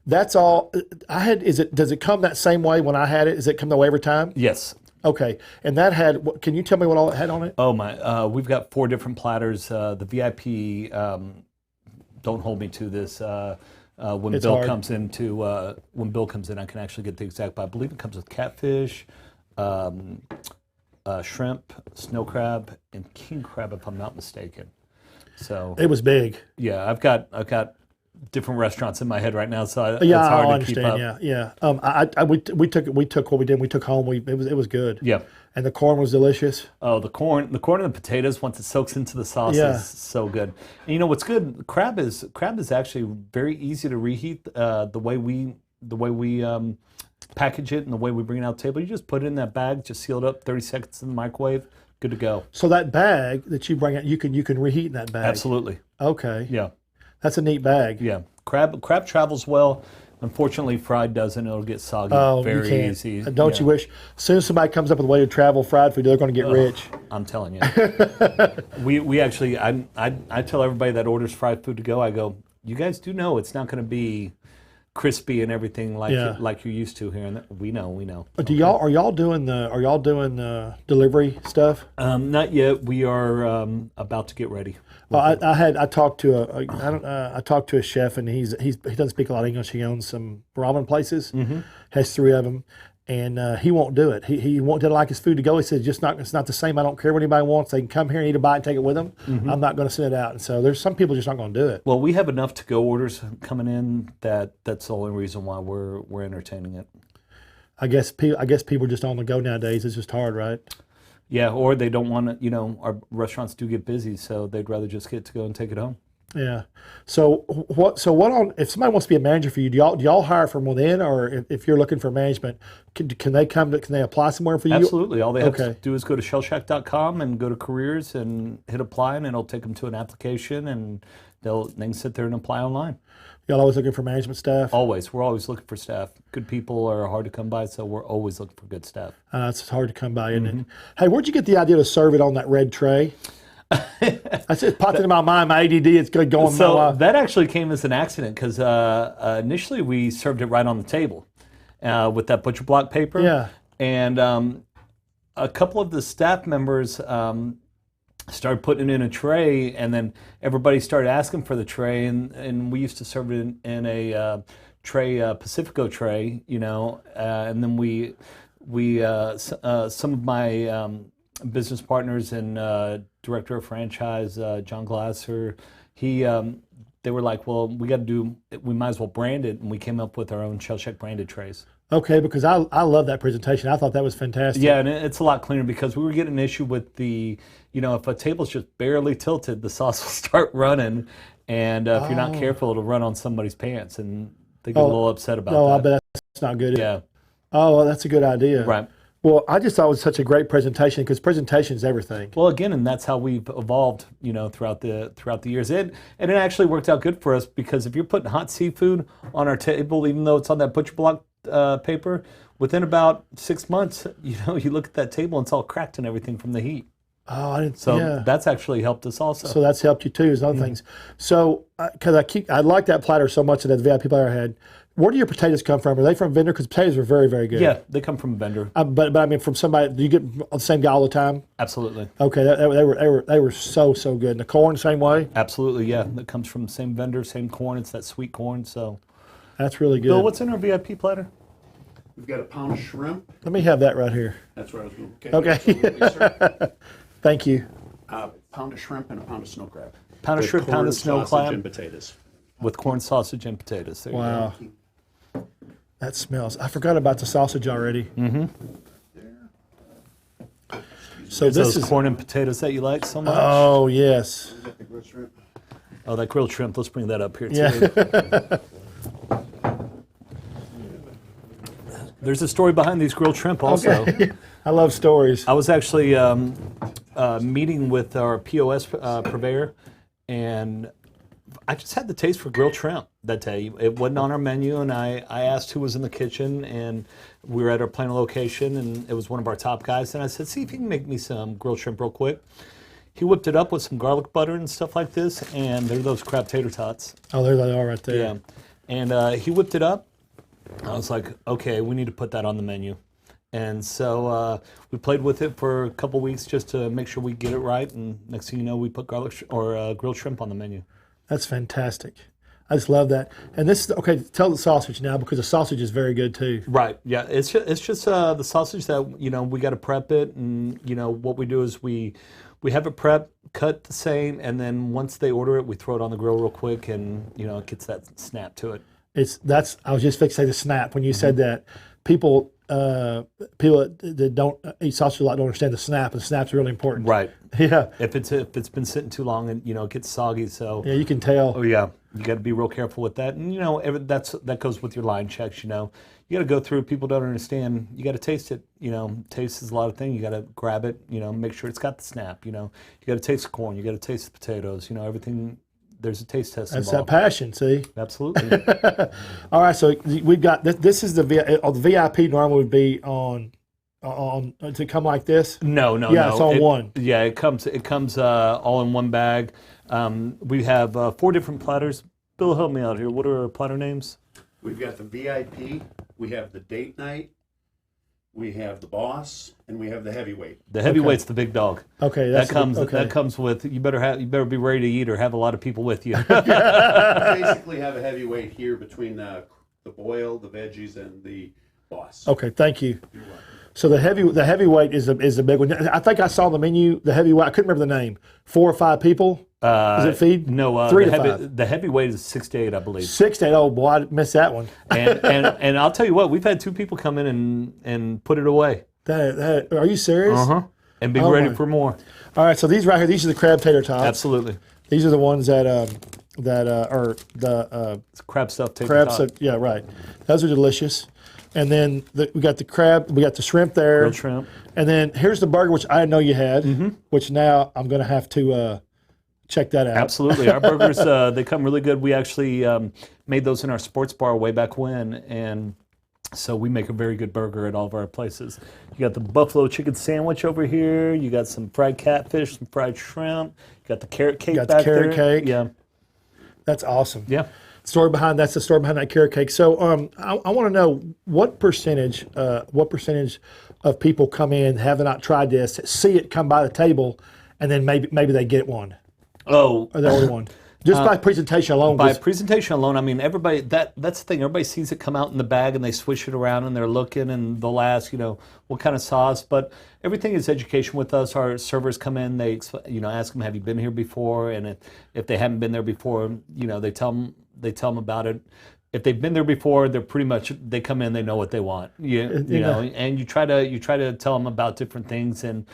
that's all I had. Does it come that same way when I had it? Does it come that way every time? Yes. Okay. And that had. Can you tell me what all it had on it? Oh my, we've got 4 different platters. The VIP, don't hold me to this. When It's Bill hard. comes in, I can actually get the exact. But I believe it comes with catfish, shrimp, snow crab, and king crab, if I'm not mistaken. So It was big. yeah, I've got different restaurants in my head right now, so Yeah, it's hard I to keep understand. up. Yeah. We took what we did. We took home. It was good. Yeah. And the corn was delicious. Oh, the corn and the potatoes, once it soaks into the sauce, Yeah. is so good. And you know what's good? Crab is actually very easy to reheat. The way we package it and the way we bring it out to the table, you just put it in that bag, just seal it up, 30 seconds in the microwave, good to go. So that bag that you bring out, you can reheat in that bag. Absolutely. Okay. Yeah. That's a neat bag. Yeah. Crab travels well. Unfortunately, fried doesn't. It'll get soggy very you can't. easy. Don't Yeah. you wish? As soon as somebody comes up with a way to travel fried food, they're going to get rich. I'm telling you. we actually, I tell everybody that orders fried food to go, I go, you guys do know it's not going to be crispy and everything like you're used to here. And we know. Are y'all doing delivery stuff? Not yet. We are about to get ready. I talked to a chef, and he doesn't speak a lot of English. He owns some ramen places, has 3 of them, and he won't do it. He didn't like his food to go. He said it's not the same. I don't care what anybody wants. They can come here and eat a bite and take it with them. I'm not going to send it out. And so there's some people just not going to do it. Well, we have enough to-go orders coming in that's the only reason why we're entertaining it. I guess people are just on the go nowadays. It's just hard, right? Yeah, or they don't want to, our restaurants do get busy, so they'd rather just get to go and take it home. Yeah. So what on if somebody wants to be a manager for you, do y'all hire from within, or if you're looking for management, can they apply somewhere for you? Absolutely. All they have to do is go to shellshack.com and go to careers and hit apply, and it'll take them to an application, and they can sit there and apply online. Y'all always looking for management staff? Always. We're always looking for staff. Good people are hard to come by, so we're always looking for good staff. It's hard to come by, isn't it? Hey, where'd you get the idea to serve it on that red tray? I said, popped into my mind, my ADD, it's good going. So that actually came as an accident because initially we served it right on the table with that butcher block paper. Yeah. And a couple of the staff members started putting it in a tray, and then everybody started asking for the tray, and we used to serve it in a tray, Pacifico tray, and then we some of my business partners and director of franchise, John Glasser, they were like, well, we might as well brand it, and we came up with our own Shell Shack branded trays. Okay, because I love that presentation. I thought that was fantastic. Yeah, and it's a lot cleaner because we were getting an issue with if a table's just barely tilted, the sauce will start running, and if you're not careful, it'll run on somebody's pants, and they get a little upset about that. Oh, I bet that's not good. Yeah. Oh, well, that's a good idea. Right. Well, I just thought it was such a great presentation because presentation is everything. Well, again, and that's how we've evolved, throughout the years. And it actually worked out good for us because if you're putting hot seafood on our table, even though it's on that butcher block paper, within about 6 months, you look at that table and it's all cracked and everything from the heat. Oh, I didn't. So that's actually helped us also. So that's helped you too, is other things. So, because I like that platter so much that the VIP platter I had. Where do your potatoes come from? Are they from a vendor? Because potatoes are very, very good. Yeah, they come from a vendor. But I mean, from somebody. Do you get the same guy all the time? Absolutely. Okay, they were so good. And the corn, the same way. Absolutely, yeah. That comes from the same vendor, same corn. It's that sweet corn. So that's really good. Bill, what's in our VIP platter? We've got a pound of shrimp. Let me have that right here. That's where I was going. Okay. Thank Thank you. Pound of shrimp and a pound of snow crab. Pound of With shrimp, pound corn, of snow sausage, crab. and potatoes. With corn, sausage, and potatoes. There you Wow. That smells. I forgot about the sausage already. Mm-hmm. So go. this Those is corn and potatoes that you like so much. Oh, yes. The grilled shrimp. Oh, that grilled shrimp. Let's bring that up here too. Yeah. There's a story behind these grilled shrimp also. Okay. I love stories. I was actually meeting with our POS purveyor, and I just had the taste for grilled shrimp that day. It wasn't on our menu, and I asked who was in the kitchen, and we were at our Plano location, and it was one of our top guys, and I said, see if you can make me some grilled shrimp real quick. He whipped it up with some garlic butter and stuff like this, and they're those crab tater tots. Oh, there they are right there. Yeah. And he whipped it up. I was like, okay, we need to put that on the menu. And so we played with it for a couple weeks just to make sure we get it right. And next thing you know, we put grilled shrimp on the menu. That's fantastic. I just love that. And this, okay, tell the sausage now because the sausage is very good too. Right. Yeah. It's just the sausage that, we got to prep it. And, what we do is we have it prep, cut the same, and then once they order it, we throw it on the grill real quick and, it gets that snap to it. I was just fixing to say the snap when you said that. People that don't eat sausage a lot don't understand the snap, and the snap's really important. Right. Yeah. If it's been sitting too long and it gets soggy, so Yeah, you can tell. oh yeah, you got to be real careful with that. And that goes with your line checks. You got to go through. People don't understand. You got to taste it. Taste is a lot of things. You got to grab it. Make sure it's got the snap. You got to taste the corn. You got to taste the potatoes. Everything. There's a taste test That's involved. that passion, see? Absolutely. All right, so we've got this is the VIP normally would be on to come like this. No. Yeah, it's on one. Yeah, it comes all in one bag. We have 4 different platters. Bill, help me out here. What are our platter names? We've got the VIP. We have the date night. We have the boss, and we have the heavyweight. The heavyweight's the big dog. Okay, That comes with you better be ready to eat or have a lot of people with you. We basically have a heavyweight here between the boil, the veggies, and the boss. Okay, thank you. So the heavyweight is a big one. I think I saw the menu. The heavyweight, I couldn't remember the name. 4 or 5 people. Is it feed? No, 3 to 5. The heavyweight is 6 to 8, I believe. 6 to 8. Oh boy, I missed that one. and I'll tell you what, we've had 2 people come in and put it away. Are you serious? And be ready for more. All right, so these right here, these are the crab tater tots. Absolutely. These are the ones that are the It's crab stuff. crab. So, yeah, right. Those are delicious. And then we got the crab, we got the shrimp there. Grilled shrimp. And then here's the burger, which I didn't know you had, which now I'm going to have to check that out. Absolutely. Our burgers, they come really good. We actually made those in our sports bar way back when, and so we make a very good burger at all of our places. You got the buffalo chicken sandwich over here. You got some fried catfish, some fried shrimp. You got the carrot cake got back the carrot there. cake. Yeah. That's awesome. Yeah. That's the story behind that carrot cake. So I want to know what percentage of people come in, have not tried this, see it come by the table, and then maybe they get one. Oh. Or they order one. Just by presentation alone. By presentation alone, I mean, everybody, that's the thing. Everybody sees it come out in the bag and they swish it around and they're looking and they'll ask, what kind of sauce. But everything is education with us. Our servers come in, they, ask them, have you been here before? And if they haven't been there before, they tell them about it. If they've been there before, they come in, they know what they want. And you try to tell them about different things. And,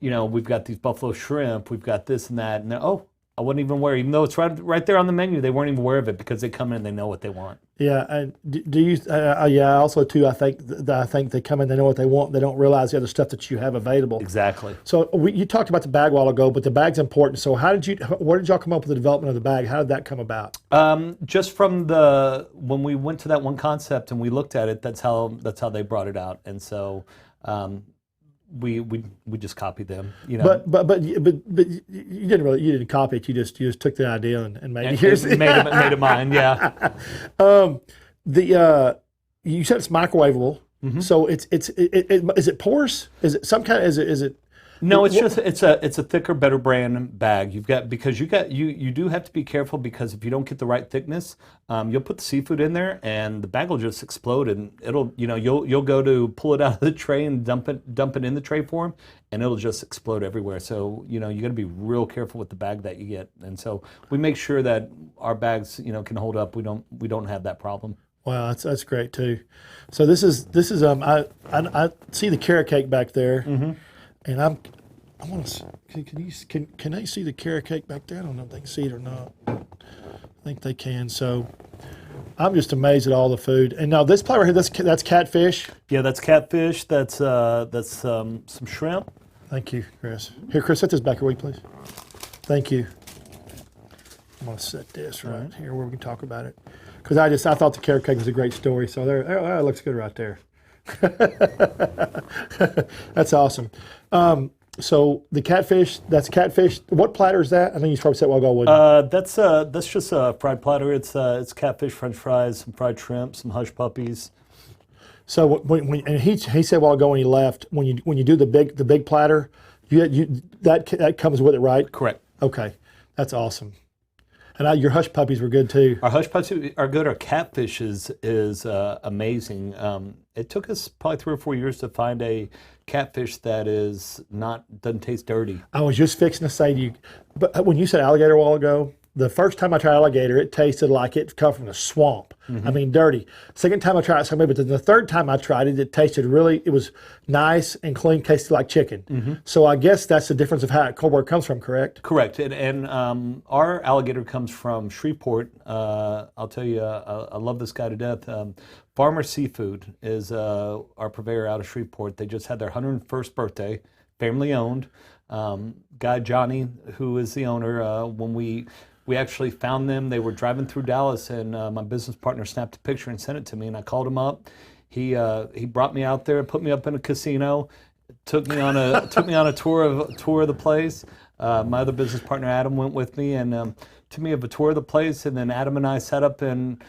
we've got these buffalo shrimp, we've got this and that. And I wasn't even aware, even though it's right there on the menu, they weren't even aware of it because they come in and they know what they want. Yeah, and do you? Also too. I think they come in, they know what they want. They don't realize the other stuff that you have available. Exactly. So you talked about the bag a while ago, but the bag's important. So where did y'all come up with the development of the bag? How did that come about? Just from when we went to that one concept and we looked at it, that's how they brought it out, and so. We just copied them, But you didn't copy it. You just took the idea and made it. made it mine. Yeah. You said it's microwavable. Mm-hmm. So is it porous? Is it some kind? Is it? No, it's just it's a thicker, better brand bag. You do have to be careful because if you don't get the right thickness, you'll put the seafood in there and the bag will just explode and you'll go to pull it out of the tray and dump it in the tray form and it'll just explode everywhere. So you got to be real careful with the bag that you get. And so we make sure that our bags can hold up. We don't have that problem. Wow, that's great too. So this is I see the carrot cake back there. Mm-hmm. And I want to. Can they see the carrot cake back there? I don't know if they can see it or not. I think they can. So I'm just amazed at all the food. And now this plate right here, that's catfish. Yeah, that's catfish. That's some shrimp. Thank you, Chris. Here, Chris, set this back here, will you, please? Thank you. I'm gonna set this right here where we can talk about it because I thought the carrot cake was a great story. So there, it looks good right there. That's awesome. So the catfish, that's catfish. What platter is that? I think you probably said a while ago, wouldn't you? That's just a fried platter. It's catfish, French fries, some fried shrimp, some hush puppies. So and he said a while ago when he left, when you do the big platter, that comes with it, right? Correct. Okay, that's awesome. And your hush puppies were good too. Our hush puppies are good. Our catfish is amazing. It took us probably 3 or 4 years to find a catfish that doesn't taste dirty. I was just fixing to say to you, but when you said alligator a while ago, the first time I tried alligator, it tasted like it come from the swamp. Mm-hmm. I mean, dirty. Second time I tried it, so maybe, but then the third time I tried it, it was nice and clean, tasted like chicken. Mm-hmm. So I guess that's the difference of where it comes from, correct? Correct. And our alligator comes from Shreveport. I'll tell you, I love this guy to death. Farmer Seafood is our purveyor out of Shreveport. They just had their 101st birthday, family owned. Guy Johnny, who is the owner, when we actually found them. They were driving through Dallas, and my business partner snapped a picture and sent it to me. And I called him up. He brought me out there, put me up in a casino, took me on a tour of the place. My other business partner Adam went with me and took me of a tour of the place. And then Adam and I sat up and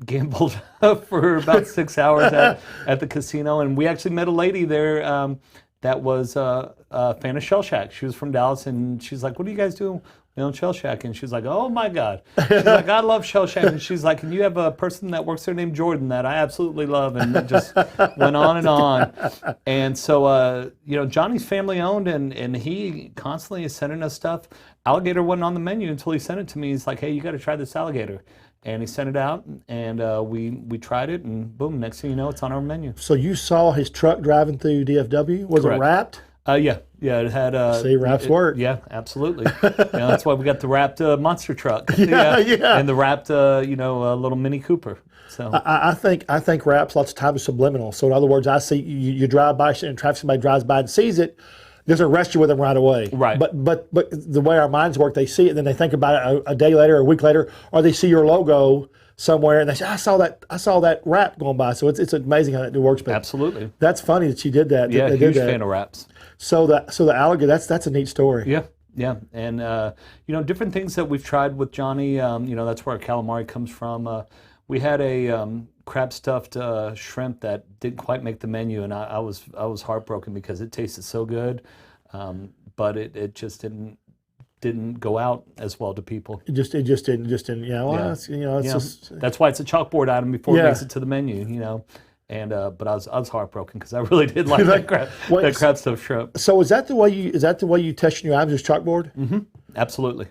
gambled for about 6 hours at the casino. And we actually met a lady there that was a fan of Shell Shack. She was from Dallas, and she's like, "What do you guys do?" "We own Shell Shack." And she's like, "Oh my God." She's like, "I love Shell Shack." And she's like, "And you have a person that works there named Jordan that I absolutely love." And it just went on and on. And so, Johnny's family owned, and he constantly is sending us stuff. Alligator wasn't on the menu until he sent it to me. He's like, "Hey, you got to try this alligator." And he sent it out, and we tried it, and boom, next thing you know, it's on our menu. So you saw his truck driving through DFW? Was Correct. It wrapped? Yeah, it had. See, wraps work. Yeah, absolutely. That's why we got the wrapped monster truck. Yeah. And the wrapped, little Mini Cooper. So I think wraps lots of times are subliminal. So in other words, I see you drive by and somebody drives by and sees it, doesn't arrest you with them right away. Right. But the way our minds work, they see it, and then they think about it a day later, or a week later, or they see your logo somewhere, and they say, I saw that wrap going by. So it's amazing how that works. But absolutely. That's funny that you did that. Yeah, they huge did that. fan of wraps. So the alligator, that's a neat story. Yeah, and different things that we've tried with Johnny. That's where our calamari comes from. We had a crab stuffed shrimp that didn't quite make the menu, and I was heartbroken because it tasted so good, but it just didn't go out as well to people. It just didn't. Yeah. Well, yeah. That's why it's a chalkboard item before it makes it to the menu. And but I was heartbroken because I really did like that crab stuffed shrimp. So is that the way you test your items, is chalkboard? Mm-hmm. Absolutely.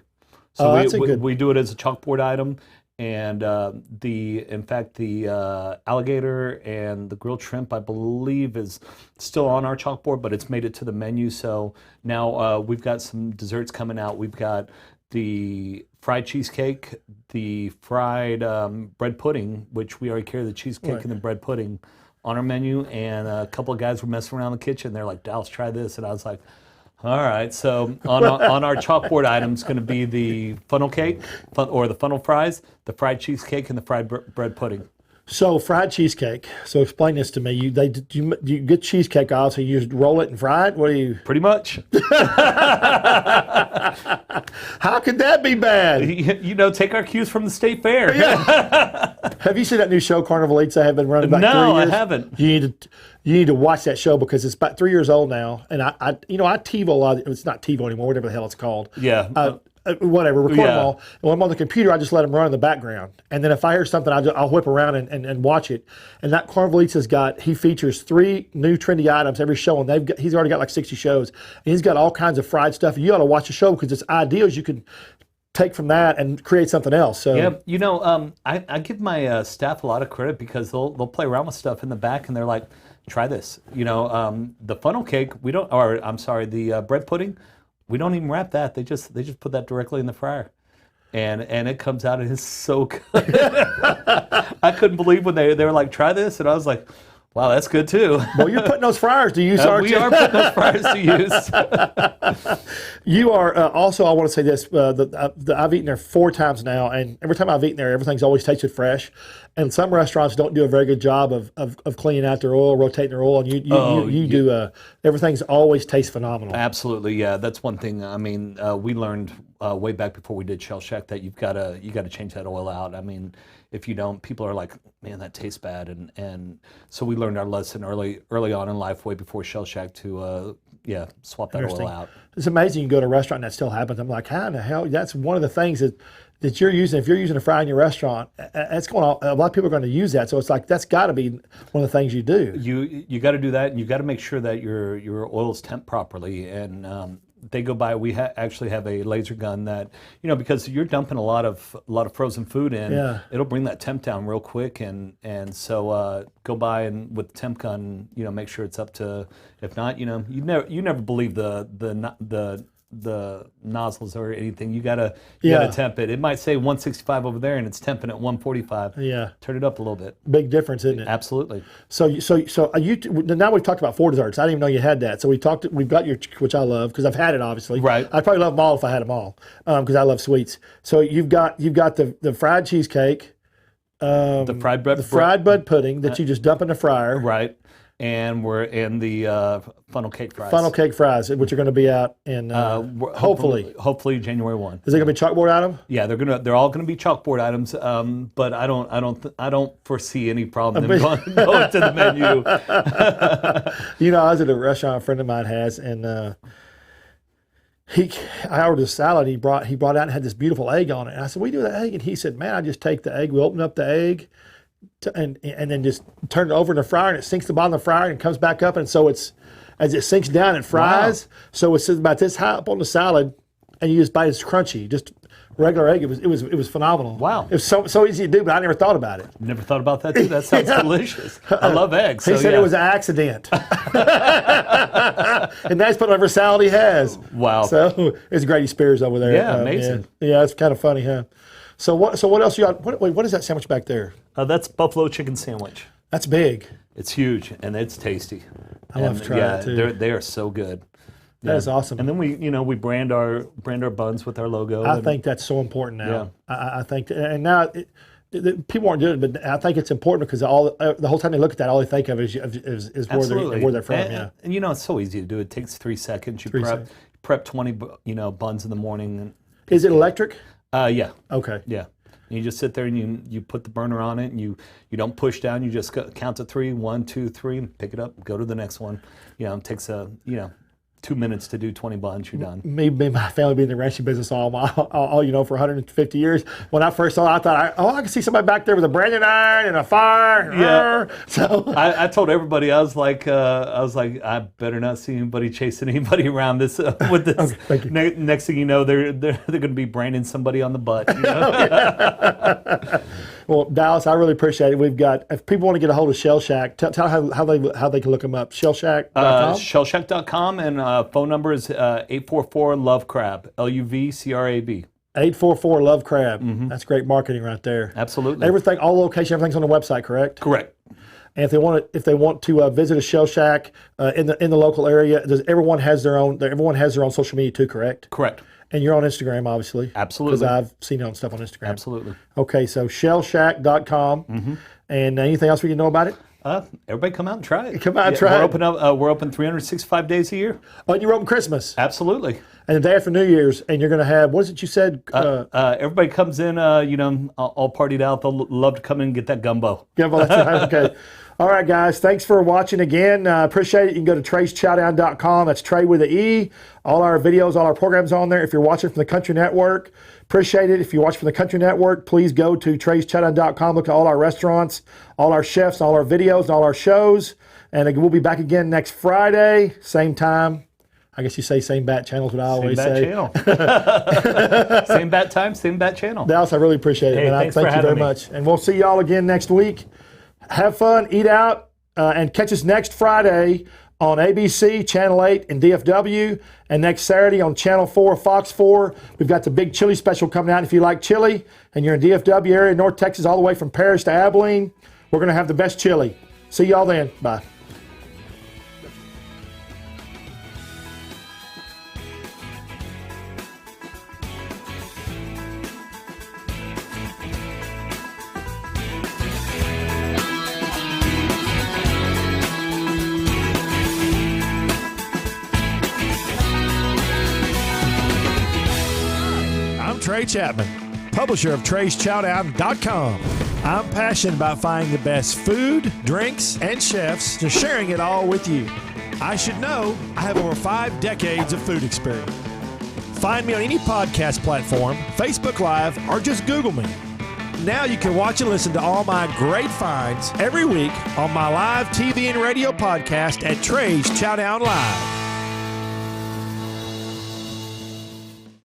So we do it as a chalkboard item, and the alligator and the grilled shrimp, I believe, is still on our chalkboard, but it's made it to the menu. So now we've got some desserts coming out. We've got the fried cheesecake, the fried bread pudding, which we already carry the cheesecake and the bread pudding on our menu. And a couple of guys were messing around in the kitchen. They're like, "Dallas, try this." And I was like, all right. So on our chalkboard item is going to be the funnel cake or the funnel fries, the fried cheesecake, and the fried bread pudding. So fried cheesecake. So explain this to me. You get cheesecake off, so you just roll it and fry it? What do you? Pretty much. How could that be bad? Take our cues from the state fair. Yeah. Have you seen that new show, Carnival Eats? I have been running about 3 No, years. I haven't. You need to watch that show because it's about 3 years old now, and I TiVo a lot. It's not TiVo anymore, whatever the hell it's called. Yeah. Whatever, record them Yeah. all. And when I'm on the computer, I just let them run in the background. And then if I hear something, I'll whip around and watch it. And that Carnival Eats he features 3 new trendy items every show, and he's already got like 60 shows. And he's got all kinds of fried stuff. You ought to watch the show because it's ideas you can take from that and create something else. So Yeah, I give my staff a lot of credit because they'll play around with stuff in the back, and they're like, try this. The funnel cake, the bread pudding, we don't even wrap that. They just put that directly in the fryer, and it comes out and it's so good. I couldn't believe when they were like, try this, and I was like, wow, that's good too. Well, you're putting those fryers to use, aren't We you? are putting those fryers to use. You are also. I want to say this: I've eaten there 4 times now, and every time I've eaten there, everything's always tasted fresh. And some restaurants don't do a very good job of cleaning out their oil, rotating their oil, and you do. Everything's always tastes phenomenal. Absolutely, yeah. That's one thing. I mean, we learned way back before we did Shell Shack that you got to change that oil out. I mean, if you don't, people are like, man, that tastes bad, and so we learned our lesson early on in life, way before Shell Shack, to swap that oil out. It's amazing. You go to a restaurant and that still happens. I'm like, how in the hell? That's one of the things that you're using. If you're using a fry in your restaurant, that's going on. A lot of people are going to use that. So it's like that's got to be one of the things you do. You got to do that, and you got to make sure that your oil's temp properly. And they go by. We actually have a laser gun that because you're dumping a lot of frozen food in. Yeah. It'll bring that temp down real quick, and so go by and with the temp gun, make sure it's up to. If not, you never believe the nozzles or anything. You gotta temp it. It might say 165 over there, and it's temping at 145. Yeah, turn it up a little bit. Big difference, isn't it? Absolutely. So now we've talked about 4 desserts. I didn't even know you had that. So we've got your, which I love because I've had it obviously. Right. I'd probably love them all if I had them all because I love sweets. So you've got the fried cheesecake, the fried bread, bud pudding that you just dump in the fryer. Right. And we're in the funnel cake fries. Funnel cake fries, which are going to be out in hopefully January 1. Is it going to be chalkboard item? Yeah, they're all going to be chalkboard items. But I don't foresee any problem them going to the menu. I was at a restaurant a friend of mine has, and I ordered a salad. He brought out and had this beautiful egg on it. And I said, "We do the egg," and he said, "Man, I just take the egg. We open up the egg." And then just turn it over in the fryer, and it sinks to the bottom of the fryer and comes back up, and so as it sinks down, it fries. Wow. So it's about this high up on the salad, and you just bite it. It's crunchy, just regular egg. It was phenomenal. Wow, it was so easy to do, but I never thought about it. Never thought about that too. That sounds delicious. I love eggs. He said it was an accident, and that's put whatever salad he has. Wow. So it's Grady Spears over there. Yeah, amazing. Yeah, it's kind of funny, huh? So what else you got? What is that sandwich back there? That's buffalo chicken sandwich. That's big. It's huge and it's tasty. I love to try that too. They are so good. That is awesome. And then we brand our buns with our logo. I think that's so important now. Yeah. I think, and now people aren't doing it, but I think it's important because the whole time they look at that, all they think of is where they're from. And it's so easy to do. It takes 3 seconds. You prep 20 buns in the morning. Is it electric? Yeah. Okay. Yeah. You just sit there and you put the burner on it, and you don't push down. You just count to 3, 1, 2, 3, and pick it up. Go to the next one. It takes 2 minutes to do 20 buns. You're done. Me and my family been in the ranching business all for 150 years. When I first saw it, I thought, I can see somebody back there with a branding iron and a fire. Yeah. So I told everybody, I was like, I better not see anybody chasing anybody around this with this. Okay, thank you. Next thing you know, they're going to be branding somebody on the butt. Well, Dallas, I really appreciate it. We've got, if people want to get a hold of Shell Shack, tell how they can look them up. Shellshack.com? Shellshack.com, and phone number is 844-LOVE-CRAB, LUVCRAB. 844 Love Crab. Mm-hmm. That's great marketing right there. Absolutely. Everything, all location, everything's on the website, correct? Correct. And if they want to visit a Shell Shack in the local area, everyone has their own social media too, correct? Correct. And you're on Instagram, obviously. Absolutely. Because I've seen it on stuff on Instagram. Absolutely. Okay, so shellshack.com. Mm-hmm. And anything else we can know about it? Everybody come out and try it. Come out and try we're it. Open we're open 365 days a year. Oh, and you're open Christmas Absolutely. and the day after New Year's, and you're going to have, what is it you said? Everybody comes in, all partied out. They'll love to come in and get that gumbo. Yeah, well, that's right. Okay. All right, guys. Thanks for watching again. Appreciate it. You can go to Trey'sChowdown.com. That's Trey with an E. All our videos, all our programs on there. If you're watching from the Country Network, appreciate it. If you watch from the Country Network, please go to Trey'sChowdown.com. Look at all our restaurants, all our chefs, all our videos, and all our shows. And we'll be back again next Friday, same time. I guess you say same bat channel is what I always say. Channel. Same bat time, same bat channel. Dallas, I really appreciate it, Hey, man. thanks Thank for you having very me. much. And we'll see y'all again next week. Have fun, eat out, and catch us next Friday on ABC, Channel 8, and DFW, and next Saturday on Channel 4, Fox 4. We've got the big chili special coming out. If you like chili and you're in DFW area, North Texas, all the way from Paris to Abilene, we're going to have the best chili. See y'all then. Bye. I'm Trey Chapman, publisher of Trey'sChowdown.com. I'm passionate about finding the best food, drinks, and chefs and sharing it all with you. I should know I have over 5 decades of food experience. Find me on any podcast platform, Facebook Live, or just Google me. Now you can watch and listen to all my great finds every week on my live TV and radio podcast at Trey's Chowdown Live.